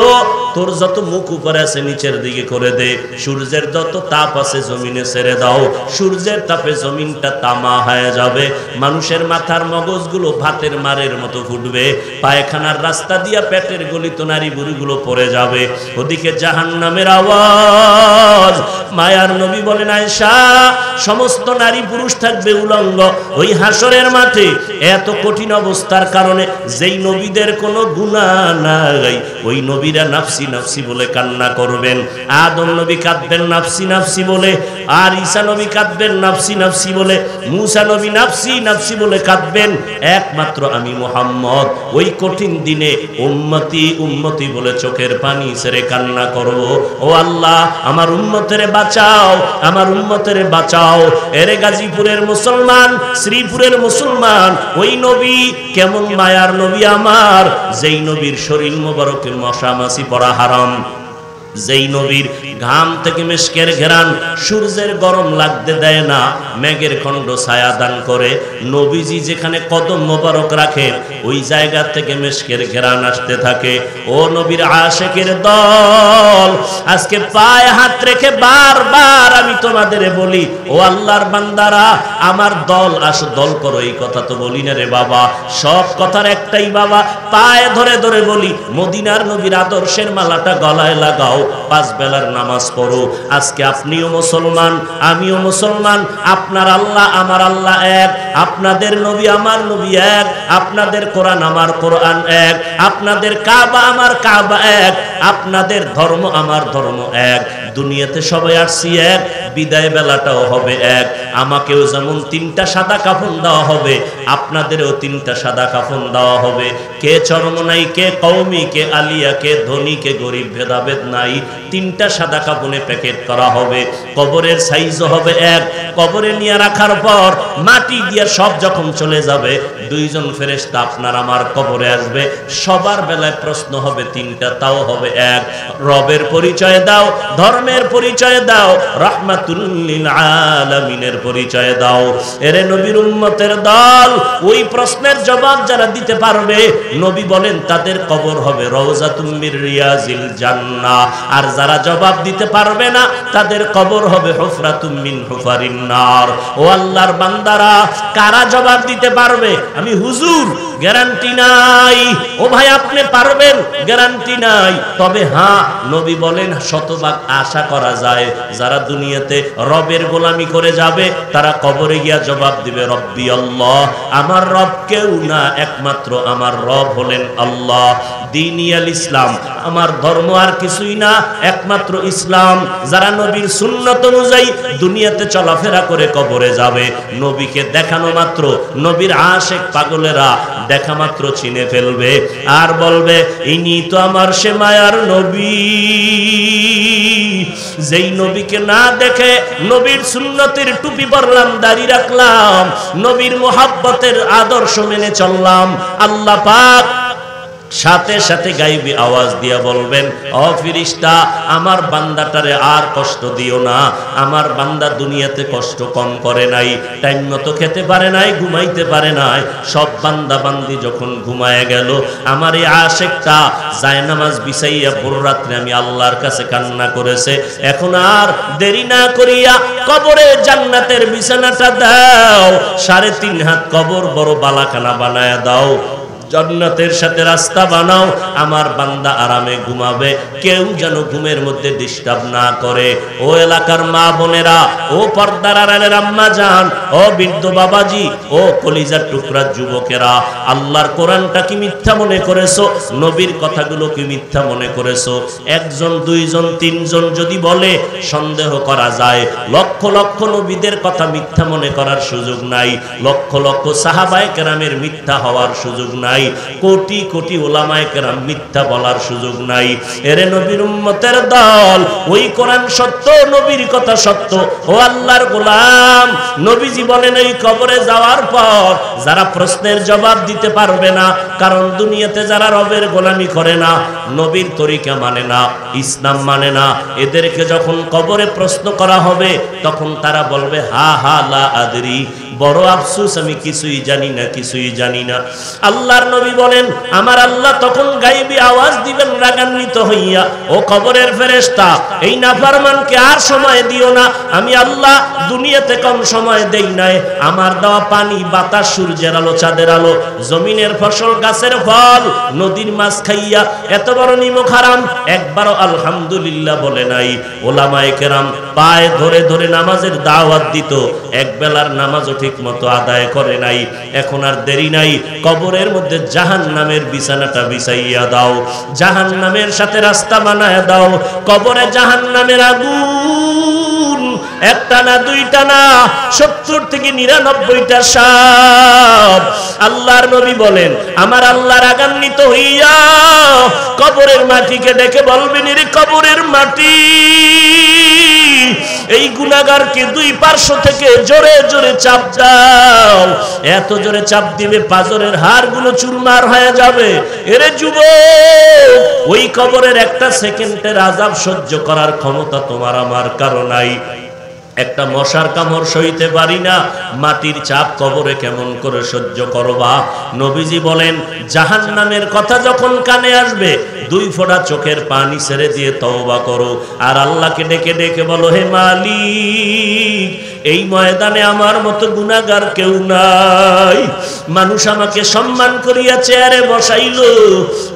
[SPEAKER 1] তোর যত মুখ উপরে আছে নিচের দিকে করে দে, সূর্যের যত তাপ আছে জমিনে ছেড়ে দাও। সূর্যের তাপে জমিনটা তামা হয়ে যাবে, মানুষের মাথার মগজগুলো ভাতের মারের মতো ফুটবে, পায়খানার রাস্তা দিয়া পেটের গলিত নারী বুড়িগুলো পড়ে যাবে। ওদিকে জাহান্নামের আওয়াজ। মায়ার নবী বলেন, আয়েশা, সমস্ত নারী পুরুষ থাকবে উলঙ্গ ওই হাসরের মাঠে। এত কঠিন অবস্থার কারণে যেই নবীদের কোনো গুনাহ নাই, ওই নবীরা নাফসি নাফসি বলে কান্না করবেন। আদম নবী কাঁদবেন নাফসি নাফসি বলে, আর ঈসা নবী কাঁদবেন নাফসি নাফসি বলে, মুসা নবী নাফসি নাফসি বলে কাঁদবেন। একমাত্র আমি মুহাম্মদ ওই কঠিন দিনে উম্মতি উম্মতি বলে চোখের পানি ছেড়ে কান্না করব। ও আল্লাহ, আমার উম্মতের বাঁচাও, আমার উম্মতের বাঁচাও। এরে গাজীপুরের মুসলমান, শ্রীপুরের মুসলমান, ওই নবী কেমন মায়ার নবী আমার, যেই নবীর শরীর মোবারকে মশা মাছি পড়া হারাম, যেই নবীর ঘাম থেকে মেশকের ঘেরান সূর্যের গরম লাগতে দেয় না, মেঘের খণ্ড ছায়া দান করে, নবীজি যেখানে কদম মোবারক রাখে ওই জায়গা থেকে মেশকের ঘেরান আসতে থাকে। ও নবীর আশিকের দল, আজকে পায়ে হাত রেখে বারবার আমি তোমাদের বলি, ও আল্লাহর বান্দারা, আমার দল আসো, দল করো। এই কথা তো বলি না রে বাবা, সব কথার একটাই বাবা, পায়ে ধরে ধরে বলি, মদিনার নবীর আদর্শের মালাটা গলায় লাগাও, 5 বেলার নামাজ পড়ো। আজকে আপনিও মুসলমান, আমিও মুসলমান, আপনার আল্লাহ আমার আল্লাহ এক, আপনাদের নবী আমার নবী এক, আপনাদের কোরআন আমার কোরআন এক, আপনাদের কাবা আমার কাবা এক, আপনাদের ধর্ম আমার ধর্ম এক। দুনিয়াতে সবাই আসছি এক, বিদায় বেলাটাও হবে এক। আমাকেও যেমন 3টা সাদা কাফন দেওয়া হবে, আপনাদেরও 3টা সাদা কাফন দেওয়া হবে। কে চরমনাই, কে কওমি, কে আলিয়া, কে ধনী, কে গরিব ভেদাভেদ নাই। 3টা সাদা কাফনে প্যাকেট করা হবে। কবরের সাইজও হবে এক। কবরে নিয়ে রাখার পর মাটি দিয়ে সব যখন চলে যাবে, 2 জন ফেরেশতা আপনার আমার কবরে আসবে। সবার বেলায় প্রশ্ন হবে 3টা, তাও হবে এক। রবের পরিচয় দাও, ধর্মের পরিচয় দাও, রাহমাতুল লিল আলামিনের পরিচয় দাও। এরে নবীর উম্মতের দল, ওই প্রশ্নের জবাব যারা দিতে পারবে, নবী বলেন তাদের কবর হবে রওজাতুম মির রিয়াজিল জান্নাহ। আর যারা জবাব দিতে পারবে না, তাদের কবর হবে হুফরাতুম মিন হুফারিন নার। ও আল্লাহর বান্দারা, কারা জবাব দিতে পারবে? আমি হুজুর, গ্যারান্টি নাই। ও ভাই আপনি পারবেন, গ্যারান্টি নাই। তবে হ্যাঁ, নবী বলেন শতভাগ আশা করা যায়, যারা দুনিয়াতে রবের গোলামি করে যাবে, তারা কবরে গিয়া জবাব দিবে রব্বি আল্লাহ, আমার রব কেউ না, একমাত্র আমার রব হলেন আল্লাহ। দ্বীনি আল ইসলাম, আমার ধর্ম আর কিছুই না, একমাত্র ইসলাম। যারা নবীর সুন্নত অনুযায়ী দুনিয়াতে চলাফেরা করে কবরে যাবে, নবীকে দেখানো মাত্র, নবীর আশিক পাগলেরা দেখা মাত্র চিনে ফেলবে আর বলবে, ইনি তো আমার সে মায়ার নবী। যেই নবীকে না দেখে নবীর সুন্নতের টুপি পরলাম, দাড়ি রাখলাম, নবীর মুহাব্বতের আদর্শ মেনে চললাম, আল্লাহ পাক সাথে সাথে গাইবি আওয়াজ দিয়া বলবেন, ও ফেরেশতা, আমার বান্দাটারে আর কষ্ট দিও না। আমার বান্দা দুনিয়াতে কষ্ট কম করে নাই, টাইম মতো খেতে পারে নাই, ঘুমাইতে পারে নাই। সব বান্দা বান্দি যখন ঘুমায় গেল, আমার এই আশিকটা জায়নামাজ বিছাইয়া পুরো রাত্রে আমি আল্লাহর কাছে কান্না করেছে। এখন আর দেরি না করিয়া কবরে জান্নাতের বিছানাটা দাও, 3.5 হাত কবর বড় বালাখানা বানায়া দাও, জান্নাতের সাথে রাস্তা বানাও, আমার বান্দা আরামে ঘুমাবে, কেউ যেন ঘুমের মধ্যে ডিস্টার্ব না করে। ও এলাকার মা বোনেরা, ও পর্দার আড়ালের আম্মা জান, ও বৃদ্ধ বাবাজি, ও কলিজার টুকরা যুবকেরা, আল্লাহর কোরআনটা কি মিথ্যা মনে করেছো? নবীর কথাগুলো কি মিথ্যা মনে করেছো? 1 জন 2 জন 3 জন যদি বলে সন্দেহ করা যায়। লক্ষ লক্ষ নবীদের কথা মিথ্যা মনে করার সুযোগ নাই, লক্ষ লক্ষ সাহাবায়ে কেরামের মিথ্যা হওয়ার সুযোগ নাই, কোটি কোটি ওলামায়ে কেরাম মিথ্যা বলার সুযোগ নাই। এরে নবীর উম্মতের দল, ওই কোরআন সত্য, নবীর কথা সত্য। ও আল্লাহর গোলাম, নবীজি বলেন এই কবরে যাওয়ার পর যারা প্রশ্নের জবাব দিতে পারবে না, কারণ দুনিয়াতে যারা রবের গোলামি করে না, নবীর তরিকা মানে না, ইসলাম মানে না, এদেরকে যখন কবরে প্রশ্ন করা হবে, তখন তারা বলবে হা হা লা আদরি, বড় আফসোস, আমি কিছুই জানি না, কিছুই জানি না। আল্লাহর নবী বলেন, আমার আল্লাহ তখন গায়বী আওয়াজ দিবেন রাগান্বিত হইয়া, ও কবরের ফেরেশতা, এই নাফরমানকে আর সময় দিও না। আমি আল্লাহ দুনিয়াতে কম সময় দেই নাই, আমার দেওয়া পানি, বাতাস, সূর্যের আলো, চাঁদের আলো, জমিনের ফসল, গাছের ফল, নদীর মাছ খাইয়া এত বড় নিমক হারাম, একবারও আলহামদুলিল্লাহ বলে নাই। ওলামায়ে কেরাম পায়ে ধরে ধরে নামাজের দাওয়াত দিত, এক বেলার নামাজও ঠিক মতো আদায় করে নাই। এখন আর দেরি নাই, কবরের মধ্যে জাহান্নামের বিছানাটা বিছাইয়া দাও, জাহান্নামের সাথে রাস্তা বানায় দাও। কবরে জাহান্নামের আগুন একটা না দুইটা না 70 থেকে 99টা সাপ। আল্লাহর নবী বলেন, আমার আল্লাহ রাগান্বিত হইয়া কবরের মাটিকে ডেকে বলবেন, রে কবরের মাটি, এই গুনাহগারকে দুই পার্শ্ব থেকে জোরে জোরে চাপ দাও। এত জোরে চাপ দিবে পাজরের হাড়গুলো চুরমার হয়ে যাবে। এরে যুবক, ওই কবরের একটা সেকেন্ডের আযাব সহ্য করার ক্ষমতা তোমার আমার কারো নাই। একটা মশার কামড় সইতে পারি না, মাটির চাপ কবরে কেমন করে সহ্য করবা? নবীজি বলেন, জাহান্নামের কথা যখন কানে আসবে 2 ফোঁটা চোখের পানি ছেড়ে দিয়ে তওবা করো, আর আল্লাহকে ডেকে ডেকে বলো, হে মালিক, এই ময়দানে আমার মতো গুনাহগার কেউ নাই। মানুষ আমাকে সম্মান করিয়া চেয়ারে বসাইলো,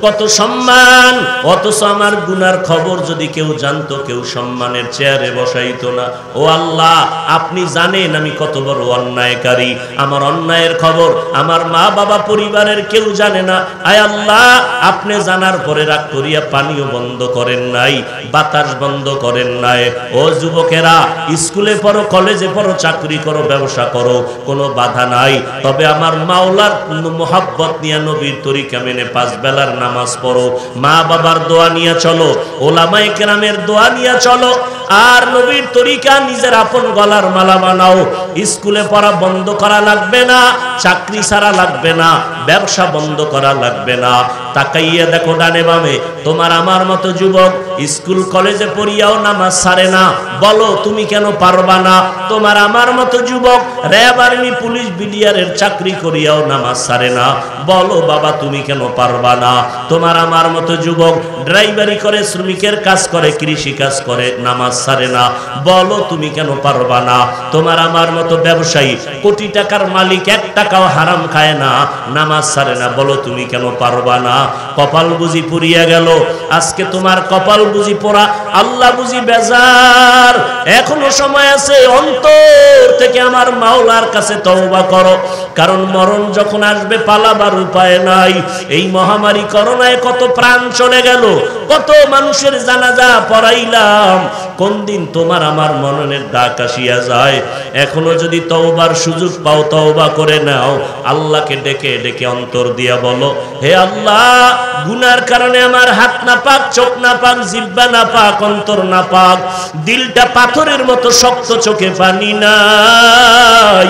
[SPEAKER 1] কত সম্মান, অথচ আমার গুনার খবর যদি কেউ জানতো, কেউ সম্মানের চেয়ারে বসাইতো না। ও আল্লাহ, আপনি জানেন আমি কত বড় অন্যায়কারী, আমার অন্যায়ের খবর আমার মা বাবা পরিবারের কেউ জানে না। আয় আল্লাহ, আপনি জানার পরে রাগ করিয়া পানিও বন্ধ করেন নাই, বাতাস বন্ধ করেন নাই। ও যুবকেরা, স্কুলে পড়ো, কলেজে পড়ো, চাকরি করো, ব্যবসা করো, কোনো বাধা নাই। তবে আমার মাওলার মোহাব্বত নিয়ে নবীর তরিকা মেনে 5 বেলার নামাজ পড়ো, মা বাবার দোয়া নিয়ে চলো, ওলামায়ে কেরামের দোয়া নিয়ে চলো, আর নবীর তরিকা নিজের আপন গলার মালা বানাও। স্কুলে পড়া বন্ধ করা লাগবে না, চাকরি ছাড়া লাগবে না, ব্যবসা বন্ধ করা লাগবে না। তাকাইয়া দেখো ডানে বামে, তোমার আমার মতো যুবক স্কুল কলেজে পড়িয়াও নামাজ ছাড়ে না। বলো তুমি কেন পারবা না? তোমার আমার মতো যুবক র্যাব, আর্মি, পুলিশ, বিডিআরের চাকরি করিয়াও নামাজ ছাড়ে না। বলো বাবা তুমি কেন পারবা না? তোমার আমার মতো যুবক ড্রাইভারি করে, শ্রমিকের কাজ করে, কৃষি কাজ করে, নামাজ ছাড়ে না। বলো তুমি কেন পারবা না? তোমার আমার মতো ব্যবসায়ী, কোটি টাকার মালিক, 1 টাকাও হারাম খায় না, নামাজ ছাড়ে না। বলো তুমি কেন পারবা না? কপাল বুঝি পুড়িয়া গেল, আজকে তোমার কপাল বুঝি পোড়া, আল্লাহ বুঝি বেজার। এখনো সময় আছে, অন্তর থেকে আমার মাওলার কাছে তওবা করো, কারণ মরণ যখন আসবে পালাবার উপায় নাই। এই মহামারী করোনায় কত প্রাণ চলে গেল, কত মানুষের জানাজা পড়াইলাম, কোন দিন তোমার আমার মননের ডাক আসিয়া যায়। এখনো যদি তওবার সুযোগ পাও, তওবা করে নাও। আল্লাহকে ডেকে ডেকে অন্তর দিয়া বলো, হে আল্লাহ, গুনার কারণে আমার হাত না পাক, চোখ না পাক, জিহ্বা না পাক, অন্তর না পাক, দিলটা পাথরের মতো শক্ত, চোখে পানি নাই।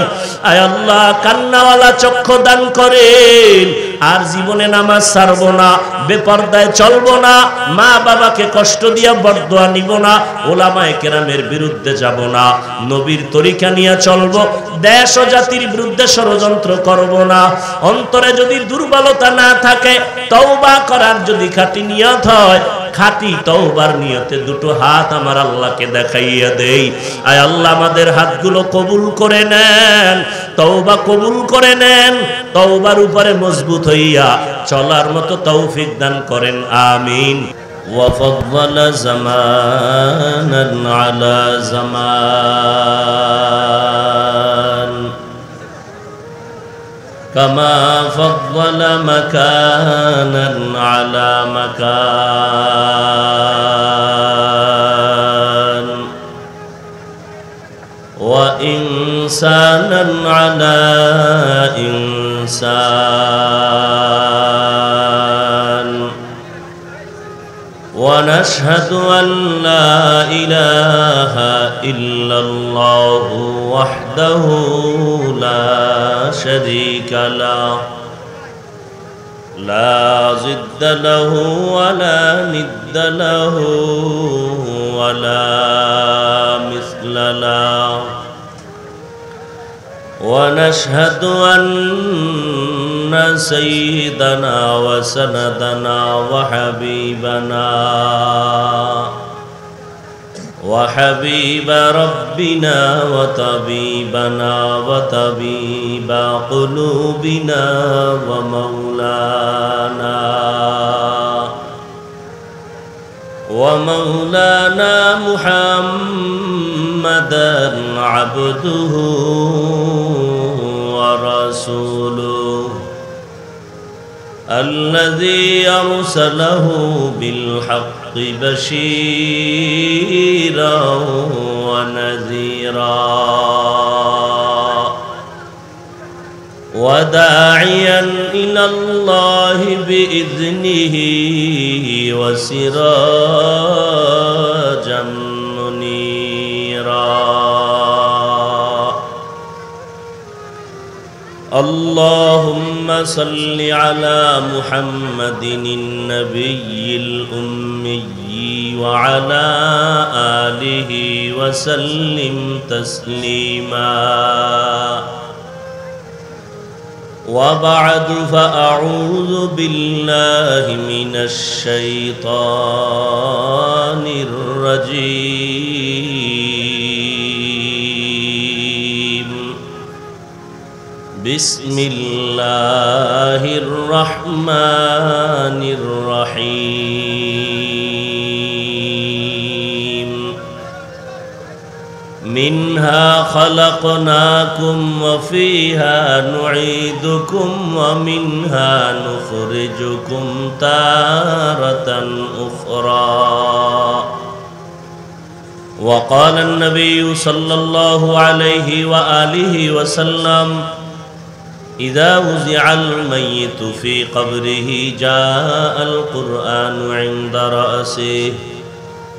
[SPEAKER 1] আয় আল্লাহ, কান্নাওয়ালা চক্ষু দান করেন। আর জীবনে নামাজ ছাড়বো না, বেপরদায় চলবো না, মা বাবাকে কষ্ট দিয়া বরদোয়া নিব না, ওলামায়ে কেরামের বিরুদ্ধে যাব না, নবীর তরিকা নিয়ে চলবো, দেশ ও জাতির বিরুদ্ধে ষড়যন্ত্র করব না। অন্তরে যদি দুর্বলতা না থাকে, তওবা করার যদি খাঁটি নিয়ত হয়, খাঁটি তওবার নিয়তে 2টো হাত আমার আল্লাহকে দেখাইয়া দেই। আয় আল্লাহ, আমাদের হাতগুলো কবুল করে নেন, তওবা কবুল করে নেন, তওবার উপরে মজবুত হইয়া চলার মতো তৌফিক দান করেন, আমিন। وفضل زمانا على زمان كما فضل مكانا على مكان وإنسانا على إنسان ونشهد أن لا إله إلا الله وحده لا شريك له لا ضد له ولا ند له ولا مثل له ونشهد أن سيدنا وسندنا وحبيب ربنا وطبيبنا وطبيب قلوبنا ومولانا محمدا عبده ورسوله الذي أرسله بالحق بالحق بشيرا ونذيرا وداعيا إلى الله بإذنه وسراجا منيرا اللهم صل على محمد النبي الأمي وعلى آله وسلم تسليما وبعد فأعوذ بالله من الشيطان الرجيم بسم الله الرحمن الرحيم منها خلقناكم وفيها نعيدكم ومنها نخرجكم تارة أخرى وقال النبي صلى الله عليه وآله وسلم إذا وزع الميت في قبره جاء القرآن عند رأسه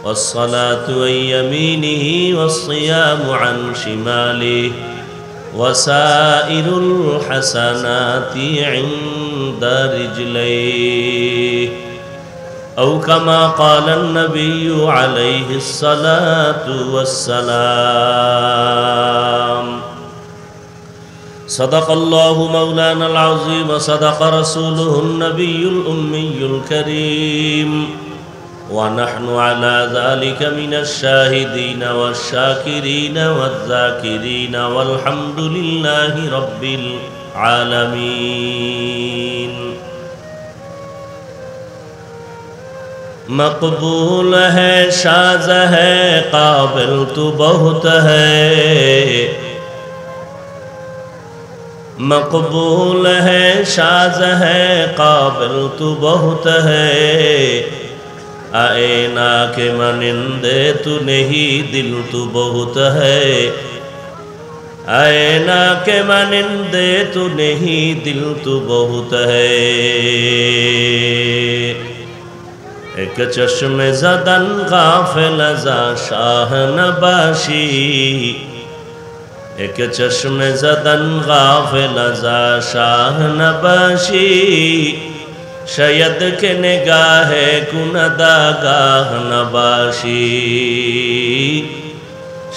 [SPEAKER 1] والصلاة عن يمينه والصيام عن شماله وسائر الحسنات عند رجليه أو كما قال النبي عليه الصلاة والسلام صدق الله مولانا العظيم وصدق رسوله النبي الأمي الكريم ونحن على ذلك من الشاهدين والشاكرين والذاكرين والحمد لله رب العالمين مقبول ہے شاذ ہے قابل تو بہت ہے مقبول ہے شاذ ہے قابل تو بہت ہے आईना के मानिंदे तू नहीं दिल तू बहुत है आईना के मानिंदे तू नहीं दिल तू बहुत है एक चश्मे ज़दन गाफिल ज़ा शाह नबाशी एक चश्मे ज़दन गाफिल ज़ा शाह नबाशी शायद के निगाह कुनदा गाह नबाशी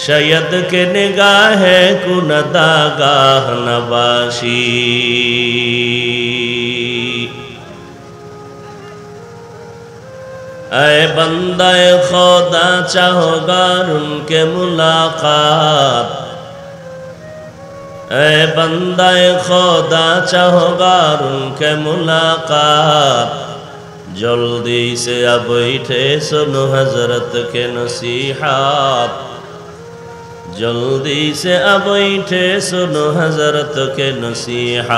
[SPEAKER 1] शायद के निगाह कुनदा गाह नबाशी ऐ बंदा खुदा चाहोगार उनके मुलाकात ऐ बंदा खुदा चाहोगार उनके मुलाकात जल्दी से अब बैठे सुनो हजरत के नसीहत जल्दी से अब बैठे सुनो हजरत के नसीहत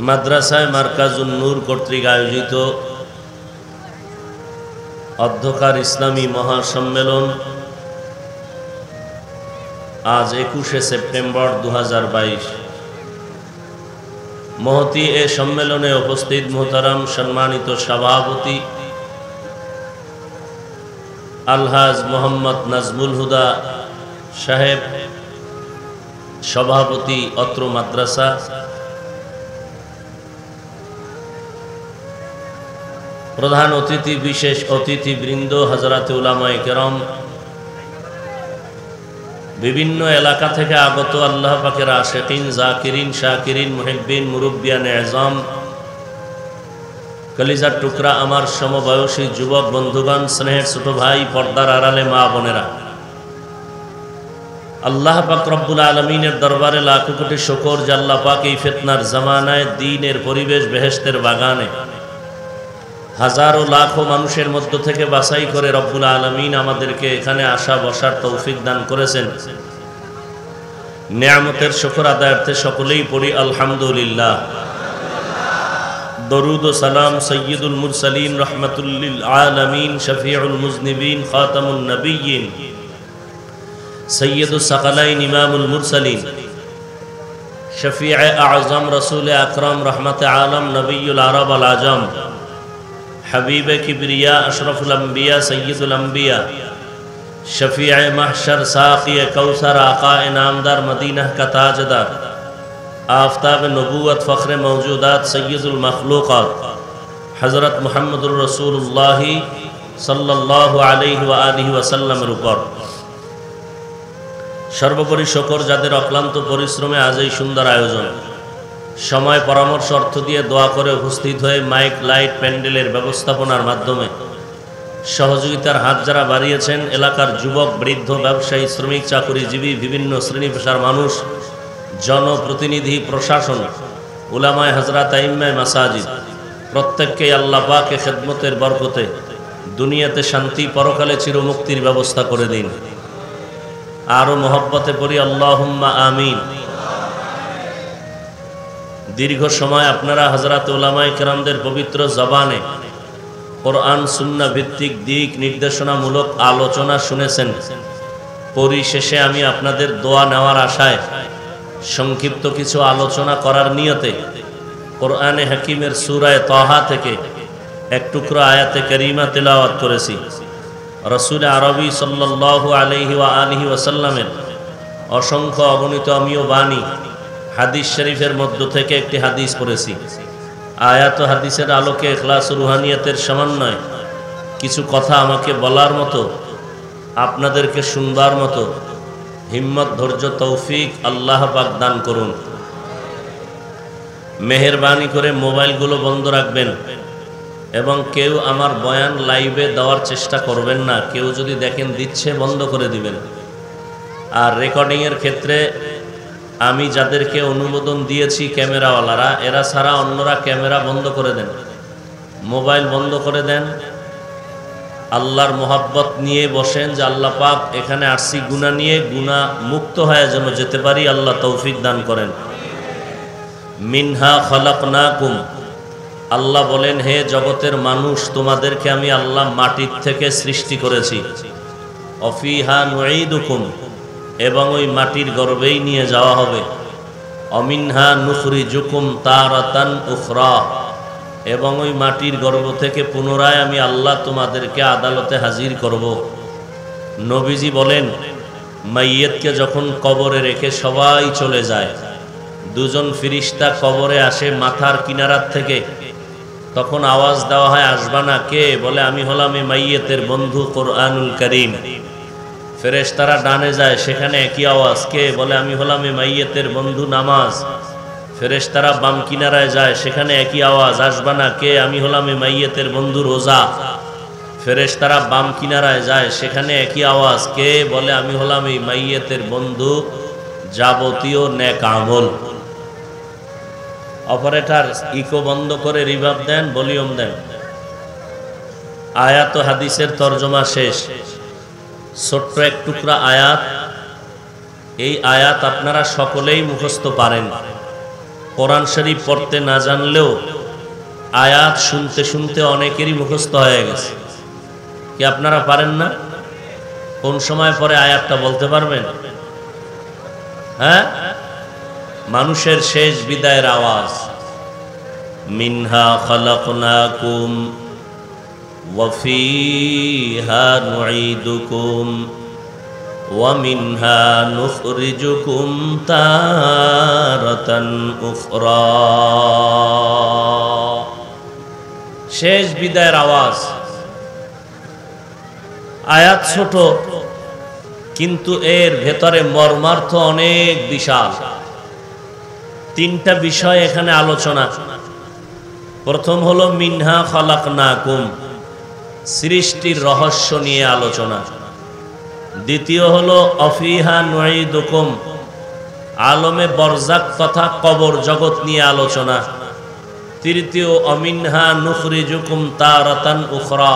[SPEAKER 1] মাদ্রাসায় মার্কাজুন নূর কর্তৃক আয়োজিত অধ্যকার ইসলামী মহাসম্মেলন আজ 21শে সেপ্টেম্বর 2022 মহতি এ সম্মেলনে উপস্থিত মোহতারাম সম্মানিত সভাপতি আলহাজ মোহাম্মদ নাজমুল হুদা সাহেব সভাপতি অত্র মাদ্রাসা प्रधान अतिथि विशेष अतिथि बृंद हजरत उलामाए केराम विभिन्न एलाका थेके आगत अल्लाह पाकेर आशिकीन जाकिरीन शाकिरीन मुहिब्बिन मुरब्बियान एजाम कलिजार टुकरा आमार समबयसी युवक बंधुगण स्नेहेर छोटो भाई पर्दार आड़ाले मा बोनेरा अल्लाह पाक रब्बुल आलमीनेर दरबारे लाखो कोटी शुकर जे अल्लाह पाक एई फितनार जमानाय दीनेर परिवेश बेहेश्तेर बागाने হাজারো লাখো মানুষের মধ্য থেকে বাছাই করে রব্বুল আলামিন আমাদেরকে এখানে আসা বসার তৌফিক দান করেছেন। নেয়ামতের শুকর আদায়ার্থে সকলেই পড়ি আলহামদুলিল্লাহ। দরুদ ও সালাম সৈয়দুল মুরসালিন রহমাতুল লিল আলামিন শফিউল মুজনিবিন খাতামুন নবিয়্যিন সৈয়দুস সাকালাইন ইমামুল মুরসালিন শফিয়ে আযম রাসূল আকরাম রহমতে আলম নবিয়ুল আরব আল আজম हबीब किबरिया अशरफुल अंबिया सैयदुल अंबिया शफीए महशर साक़ी कौसर आका इनामदार मदीना का ताजदार आफ्ताब नबूवत फ़ख्र मौजूदात सैयदुल मखलूक़ात हज़रत मुहम्मदुर रसूलुल्लाह सल्लल्लाहु अलैहि व आलिहि वसल्लमेर উপর সর্বোপরি শুকর যাদের অক্লান্ত পরিশ্রমে আজ এই সুন্দর আয়োজন, সময় পরামর্শ অর্থ দিয়ে দোয়া করে উপস্থিত হয়ে মাইক লাইট প্যান্ডেলের ব্যবস্থাপনার মাধ্যমে সহযোগিতার হাত যারা বাড়িয়েছেন, এলাকার যুবক বৃদ্ধ ব্যবসায়ী শ্রমিক চাকুরিজীবী বিভিন্ন শ্রেণী পেশার মানুষ, জনপ্রতিনিধি প্রশাসন, উলামায়ে হযরত আইম্মায়ে মাসাজিদ, প্রত্যেককেই আল্লাহ পাকের খেদমতের বরকতে দুনিয়াতে শান্তি পরকালে চিরমুক্তির ব্যবস্থা করে দিন। আরও মহব্বতে পড়ি আল্লাহুম্মা আমিন। দীর্ঘ সময় আপনারা হযরত উলামায়ে কেরামদের পবিত্র জবানে কোরআন সুন্নাহ ভিত্তিক দিক নির্দেশনামূলক আলোচনা শুনেছেন। পরিশেষে আমি আপনাদের দোয়া নেওয়ার আশায় সংক্ষিপ্ত কিছু আলোচনা করার নিয়তে কোরআনে হাকিমের সূরা তাহা থেকে এক টুকরো আয়াতে কারিমা তেলাওয়াত করেছি। রাসূল আরবি সাল্লাল্লাহু আলাইহি ওয়া আলিহি ওয়াসাল্লামের অসংখ্য অগণিত অমীয় বাণী হাদিস শরীফের মধ্য থেকে একটি হাদিস পড়েছি। আয়াত ও হাদিসের আলোকে ইখলাস ও রুহানিয়াতের সমন্বয়ে কিছু কথা আমাকে বলার মতো, আপনাদেরকে শুনবার মতো হিম্মত ধৈর্য তৌফিক আল্লাহ পাক দান করুন। মেহেরবানি করে মোবাইলগুলো বন্ধ রাখবেন এবং কেউ আমার বয়ান লাইভে দেওয়ার চেষ্টা করবেন না। কেউ যদি দেখেন দিচ্ছে, বন্ধ করে দিবেন। আর রেকর্ডিংয়ের ক্ষেত্রে আমি যাদেরকে অনুমোদন দিয়েছি ক্যামেরাওয়ালারা, এরা ছাড়া অন্যরা ক্যামেরা বন্ধ করে দেন, মোবাইল বন্ধ করে দেন। আল্লাহর মোহাব্বত নিয়ে বসেন যে আল্লাহ পাক এখানে আসছি গুনাহ নিয়ে, গুনাহ মুক্ত হয়ে যেন যেতে পারি, আল্লাহ তৌফিক দান করেন। মিনহা খলাকনাকুম, আল্লাহ বলেন হে জগতের মানুষ, তোমাদেরকে আমি আল্লাহ মাটির থেকে সৃষ্টি করেছি। অফিহা নুঈদুকুম, এবং ওই মাটির গর্ভেই নিয়ে যাওয়া হবে। অমিনহা নুখরিজুকুম তারাতান উখরা, এবং ওই মাটির গর্ভ থেকে পুনরায় আমি আল্লাহ তোমাদেরকে আদালতে হাজির করব। নবীজি বলেন, মাইয়িতকে যখন কবরে রেখে সবাই চলে যায়, দুজন ফিরিস্তা কবরে আসে মাথার কিনারার থেকে, তখন আওয়াজ দেওয়া হয় আসবা না? কে? বলে আমি হলাম এই মাইয়িতের বন্ধু কোরআনুল কারীম। ফেরেশতারা ডানে যায়, সেখানে একই আওয়াজ। কে? বলে আমি হলাম এই মাইয়িতের বন্ধু নামাজ। ফেরেশতারা বাম কিনারায় যায়, সেখানে একই আওয়াজ, আসবা না? কে? আমি হলাম এই মাইয়িতের বন্ধু রোজা। ফেরেশতারা বাম কিনারায় যায়, সেখানে একই আওয়াজ। কে? বলে আমি হলাম এই মাইয়িতের বন্ধু যাবতীয় নেক আমল। অপারেটর ইকো বন্ধ করে রিভার্ব দেন, ভলিউম দেন। আয়াত ও হাদিসের তরজমা শেষ। ছোট্ট এক টুকরা আয়াত, এই আয়াত আপনারা সকলেই মুখস্থ পারেন। কোরআন শরীফ পড়তে না জানলেও আয়াত শুনতে শুনতে অনেকেরই মুখস্থ হয়ে গেছে। কি আপনারা পারেন না? কোন সময় পরে আয়াতটা বলতে পারবেন? হ্যাঁ, মানুষের শেষ বিদায়ের আওয়াজ। মিনহা খালাকনাকুম ওয়া ফিহা নুঈদুকুম ওয়া মিনহা নুখরিজুকুম তারাতান উখরা। শেষ বিদায়ের আওয়াজ। আয়াত ছোট, কিন্তু এর ভেতরে মর্মার্থ অনেক বিশাল। তিনটা বিষয় এখানে আলোচনা। প্রথম হলো মিনহা খালাকনাকুম, সৃষ্টির রহস্য নিয়ে আলোচনা। দ্বিতীয় হলো অফিহা নুঈদুকুম, আলমে বরজাক তথা কবর জগৎ নিয়ে আলোচনা। তৃতীয় অমিনহা নুখরিজুকুম তারাতান উখরা,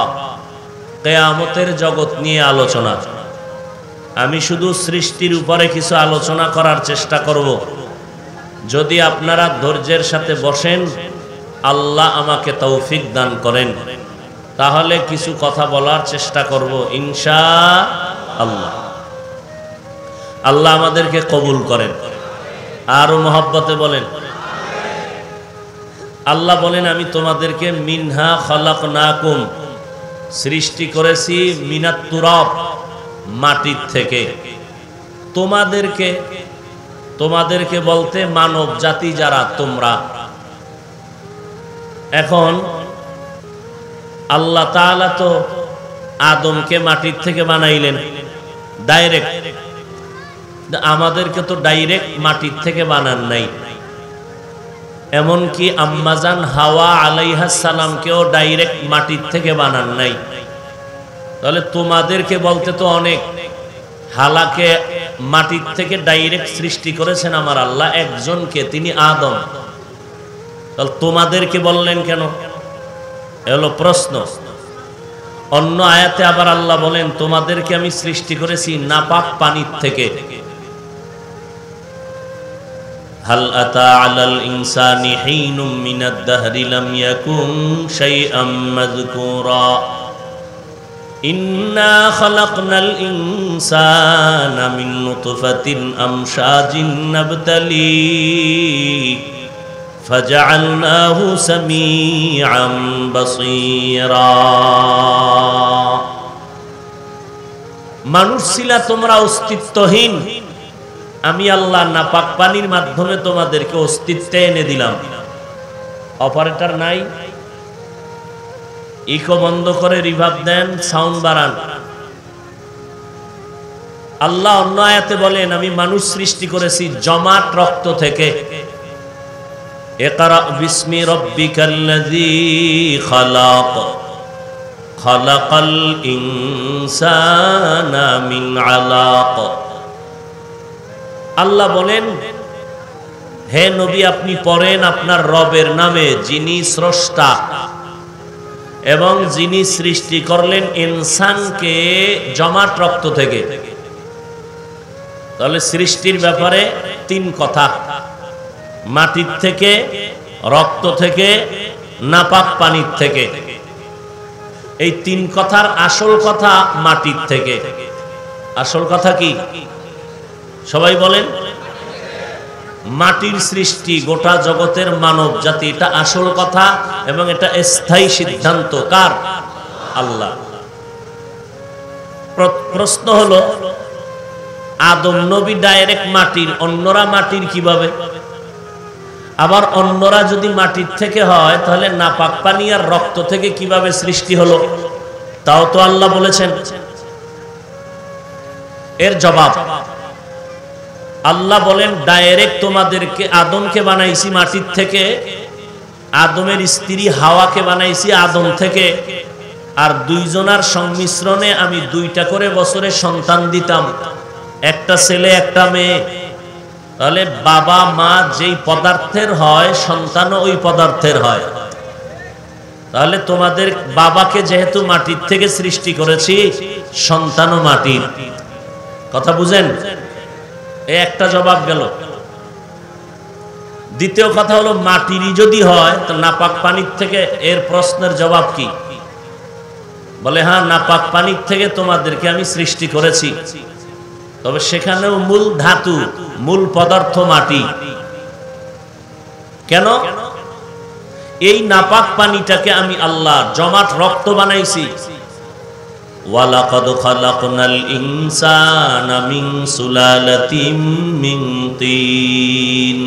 [SPEAKER 1] কিয়ামতের জগৎ নিয়ে আলোচনা। আমি শুধু সৃষ্টির উপরে কিছু আলোচনা করার চেষ্টা করব। যদি আপনারা ধৈর্যের সাথে বসেন, আল্লাহ আমাকে তৌফিক দান করেন, তাহলে কিছু কথা বলার চেষ্টা করব ইনশাআল্লাহ। আল্লাহ আমাদেরকে কবুল করেন। আরো মহব্বতে বলেন। আল্লাহ বলেন, আমি তোমাদেরকে মিনহা খালাকনাকুম, সৃষ্টি করেছি মিনাত তুরাব, মাটির থেকে। তোমাদেরকে বলতে মানব জাতি যারা তোমরা। এখন আল্লাহ তাআলা তো আদমকে মাটির থেকে বানাইলেন ডাইরেক্ট, আমাদেরকে তো ডাইরেক্ট মাটির থেকে বানান নাই। এমনকি আম্মাজান হাওয়া আলাইহাস সালামকেও ডাইরেক্ট মাটির থেকে বানান নাই। তাহলে তোমাদেরকে বলতে তো অনেক, হালাকে মাটির থেকে ডাইরেক্ট সৃষ্টি করেছেন আমার আল্লাহ একজনকে, তিনি আদম। তাহলে তোমাদেরকে বললেন কেন? এলো প্রশ্ন। অন্য আয়াতে আবার আল্লাহ বলেন, তোমাদেরকে আমি সৃষ্টি করেছি নাপাক পানির থেকে। হাল আতা আলাল ইনসানি হিনুম মিনাদ দাহরি লাম ইয়াকুন শাইআম মাযকুরা ইন্না খালাকনাল ইনসানা মিন নুতফাতিন আমশাজিন নাবতালি ফাজআলনাহু সামিআম বাসীরা। মানুষ ছিলা তোমরা অস্তিত্বহীন, আমি আল্লাহ নাপাক পানির মাধ্যমে তোমাদেরকে অস্তিত্বে এনে দিলাম। অপারেটর নাই, ইকো বন্ধ করে রিভাব দেন, সাউন্ড বাড়ান। আল্লাহ অন্য আয়াতে বলেন, আমি মানুষ সৃষ্টি করেছি জমাট রক্ত থেকে। ইকরা বিসমি রাব্বিকাল্লাযী খালাক খালাকাল ইনসানা মিন আলাক। আল্লাহ বলেন, হে নবী আপনি পড়েন আপনার রবের নামে, যিনি স্রষ্টা এবং যিনি সৃষ্টি করলেন ইনসানকে জমাট রক্ত থেকে। তাহলে সৃষ্টির ব্যাপারে তিন কথা, মাটির থেকে, রক্ত থেকে, নাপাক পানির থেকে। এই তিন কথার আসল কথা মাটির থেকে। আসল কথা কি সবাই বলেন? মাটির সৃষ্টি, গোটা জগতের মানব জাতি, এটা আসল কথা এবং এটা স্থায়ী সিদ্ধান্ত কার? আল্লাহ। প্রশ্ন হলো, আদম নবী ডাইরেক্ট মাটির, অন্যরা মাটির কিভাবে? আবার অন্যরা যদি মাটির থেকে হয়, তাহলে নাপাক পানি আর রক্ত থেকে কিভাবে সৃষ্টি হলো? তাও তো আল্লাহ বলেছেন। এর জবাব আল্লাহ বলেন, ডাইরেক্ট তোমাদেরকে আদমকে বানাইছি মাটির থেকে, আদমের স্ত্রী হাওয়াকে বানাইছি আদম থেকে, আর দুইজনার সংমিশ্রণে আমি দুইটা করে বছরে সন্তান দিতাম, একটা ছেলে একটা মেয়ে। তাহলে বাবা মা যেই পদার্থের হয়, সন্তানও ওই পদার্থের হয়। তাহলে তোমাদের বাবাকে যেহেতু মাটির থেকে সৃষ্টি করেছি, সন্তানও মাটির। কথা বুঝেন? একটা জবাব গেল। দ্বিতীয় কথা হলো, মাটিরই যদি হয় তো নাপাক পানির থেকে, এর প্রশ্নের জবাব কি? বলে, হ্যাঁ নাপাক পানির থেকে তোমাদেরকে আমি সৃষ্টি করেছি, তবে সেখানেও মূল ধাতু, মূল পদার্থ মাটি। কেন? এই নাপাক পানিটাকে আমি আল্লাহ জমাট রক্ত বানাইছি। ওয়ালাকাদ খালাকনাল ইনসানা মিন সুলালাতিন মিন তিন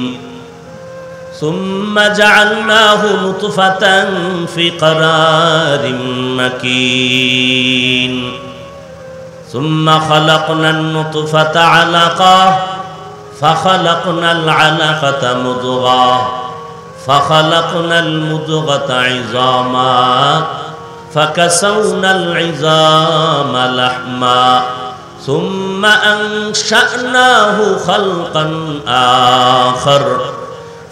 [SPEAKER 1] সুম্মা জাআলনাহু নুতফাতান ফি ক্বারারিম মাকিন সুম্মা খালাকনান নুতফাতা আলাকাহ ফাখালাকনাল আলাকাতা মুদগাহ ফাখালাকনাল মুদগাতা ইযামা فكسونا العظام لحما ثم أنشأناه خلقا آخر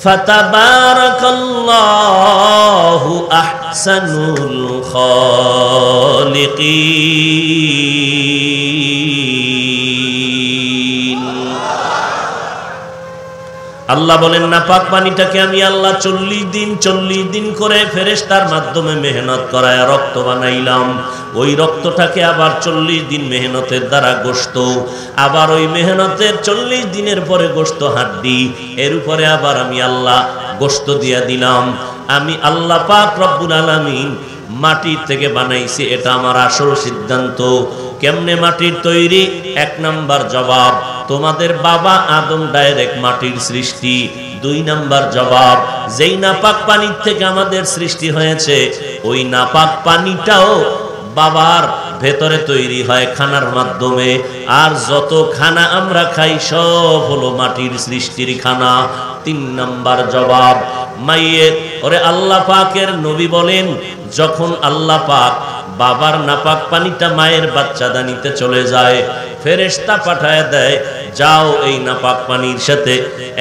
[SPEAKER 1] ফাতাবারাকাল্লাহু আহসানুল খালিকিন। আল্লাহ বলেন নাপাক পানিটাকে আমি আল্লাহ 40 দিন করে ফেরেশতার মাধ্যমে মেহনত করায় রক্ত বানাইলাম। ওই রক্তটাকে আবার 40 দিন মেহনতের দ্বারা গোশত, আবার ওই মেহনতের 40 দিনের পরে গোশত হাড্ডি, এর উপরে আবার আমি আল্লাহ গোশত দিয়া দিলাম। আমি আল্লাহ পাক রব্বুল আলামিন মাটির থেকে বানাইছি, এটা আমার আসল সিদ্ধান্ত। কেমনে মাটির তৈরি? 1 নাম্বার জবাব, তোমাদের বাবা আদম ডাইরেক্ট মাটির সৃষ্টি। 2 নাম্বার জবাব, যেই নাপাক পানির থেকে আমাদের সৃষ্টি হয়েছে, ওই নাপাক পানিটাও বাবার ভেতরে তৈরি হয় খানার মাধ্যমে। আর যত খানা আমরা খাই সব হলো মাটির সৃষ্টির খানা। 3 নাম্বার জবাব, মাইয়ের ওরে আল্লাহ পাকের নবী বলেন, যখন আল্লাহ পাক বাবার নাপাক পানিটা মায়ের বাচ্চাদা নিতে চলে যায়, ফেরেশতা পাঠায় দেয়, যাও এই নাপাক পানির সাথে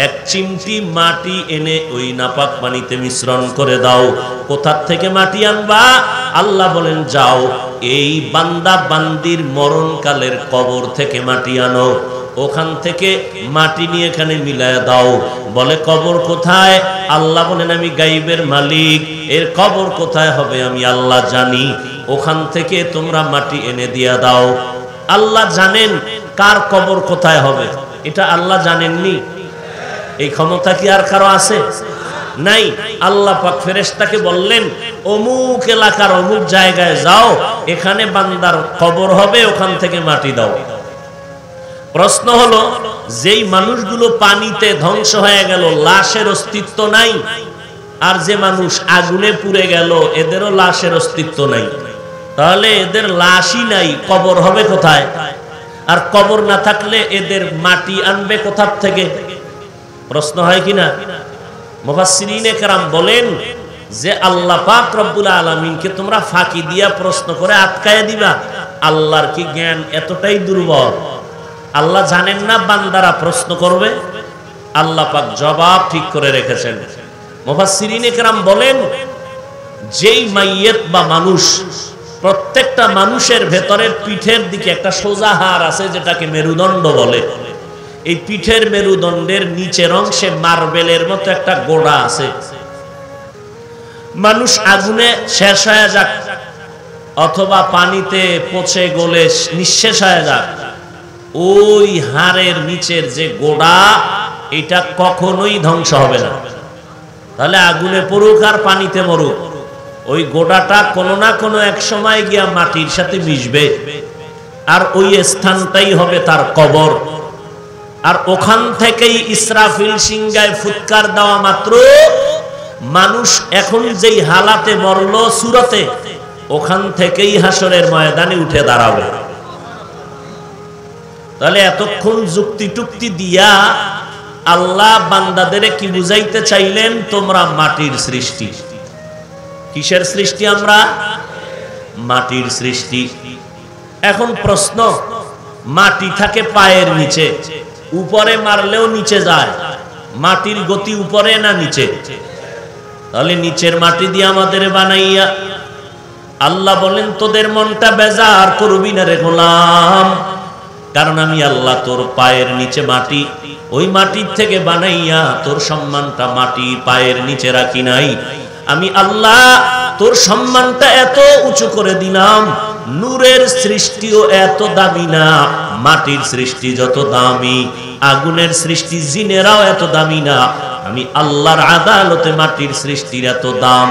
[SPEAKER 1] 1 চিমটি মাটি এনে ওই নাপাক পানিতে মিশ্রণ করে দাও। কোথা থেকে মাটি আনবা? আল্লাহ বলেন, যাও এই বান্দা বান্দির মরণকালের কবর থেকে মাটি আনো, ওখান থেকে মাটি নিয়ে এখানে মিলায় দাও। বলে কবর কোথায়? আল্লাহ বলেন, আমি গাইবের মালিক, এর কবর কোথায় হবে আমি আল্লাহ জানি, ওখান থেকে তোমরা মাটি এনে দিয়া দাও। আল্লাহ জানেন কার কবর কোথায় হবে, এটা আল্লাহ জানেননি? এই ক্ষমতা কি আর কারো আছে? নাই। আল্লাহ পাক ফেরেশতাকে বললেন, অমুক এলাকার অমুক জায়গায় যাও, এখানে বান্দার কবর হবে, ওখান থেকে মাটি দাও। প্রশ্ন হলো, যেই মানুষগুলো পানিতে ধ্বংস হয়ে গেল, লাশের অস্তিত্ব নাই, আর যে মানুষ আগুনে পুড়ে গেল, এদেরও লাশের অস্তিত্ব নাই, তাহলে এদের লাশই নাই, কবর হবে কোথায়? আর কবর না থাকলে এদের মাটি আনবে কোথা থেকে? প্রশ্ন হয় কিনা? মুফাসসিরিনে কেরাম বলেন যে আল্লাহ পাক রব্বুল আলামিনকে তোমরা ফাঁকি দিয়া প্রশ্ন করে আটকায় দিবা। আল্লাহর কি জ্ঞান এতটাই দুর্বল? আল্লাহ জানেন না বান্দারা প্রশ্ন করবে? আল্লাহ পাক জবাব ঠিক করে রেখেছেন। মুফাসসিরিনে কেরাম বলেন, যেই মাইয়েত বা মানুষ, প্রত্যেকটা মানুষের ভেতরে পিঠের দিকে একটা সোজা হাড় আছে যেটাকে মেরুদণ্ড বলে। এই পিঠের মেরুদণ্ডের নিচের অংশে মার্বেলের মতো একটা গোড়া আছে। মানুষ আগুনে শেষ হয়ে যাক অথবা পানিতে পচে গলে নিঃশেষ হয়ে যাক, ওই হাড়ের নিচের যে গোড়া, এটা কখনোই ধ্বংস হবে না। তাহলে আগুনে পড়ুক আর পানিতে মরুক, ওই গোড়াটা কোনো না কোনো এক সময় গিয়া মাটির সাথে মিশবে, আর ওই স্থানটাই হবে তার কবর। আর ওখান থেকেই ইসরাফিল সিংহায় ফুৎকার দেওয়া মাত্র মানুষ এখন যেই হালাতে মরল সুরতে, ওখান থেকেই হাসরের ময়দানে উঠে দাঁড়াবে। তাহলে এতক্ষণ যুক্তি টুক্তি দিয়া আল্লাহ বান্দাদের কি বুঝাইতে চাইলেন? তোমরা মাটির সৃষ্টি। কিসের সৃষ্টি? আমরা মাটির সৃষ্টি। এখন প্রশ্ন, মাটি থাকে পায়ের নিচে, উপরে মারলেও নিচে যায়, মাটির গতি উপরে না নিচে? তাহলে নিচের মাটি দিয়ে আমাদের বানাইয়া আল্লাহ বলেন, তোদের মনটা বেজার করবি না রে গোলাম, কারণ আমি আল্লাহ তোর পায়ের নিচে মাটি, ওই মাটির থেকে বানাইয়া তোর সম্মানটা মাটির পায়ের নিচে রাখি নাই। আমি আল্লাহ তোর সম্মানটা এত উঁচু করে দিলাম, নূরের সৃষ্টিও এত দামি না, মাটির সৃষ্টি যত দামি, আগুনের সৃষ্টি জিনেরাও এত দামি না, আমি আল্লাহর আদালতে মাটির সৃষ্টির এত দাম।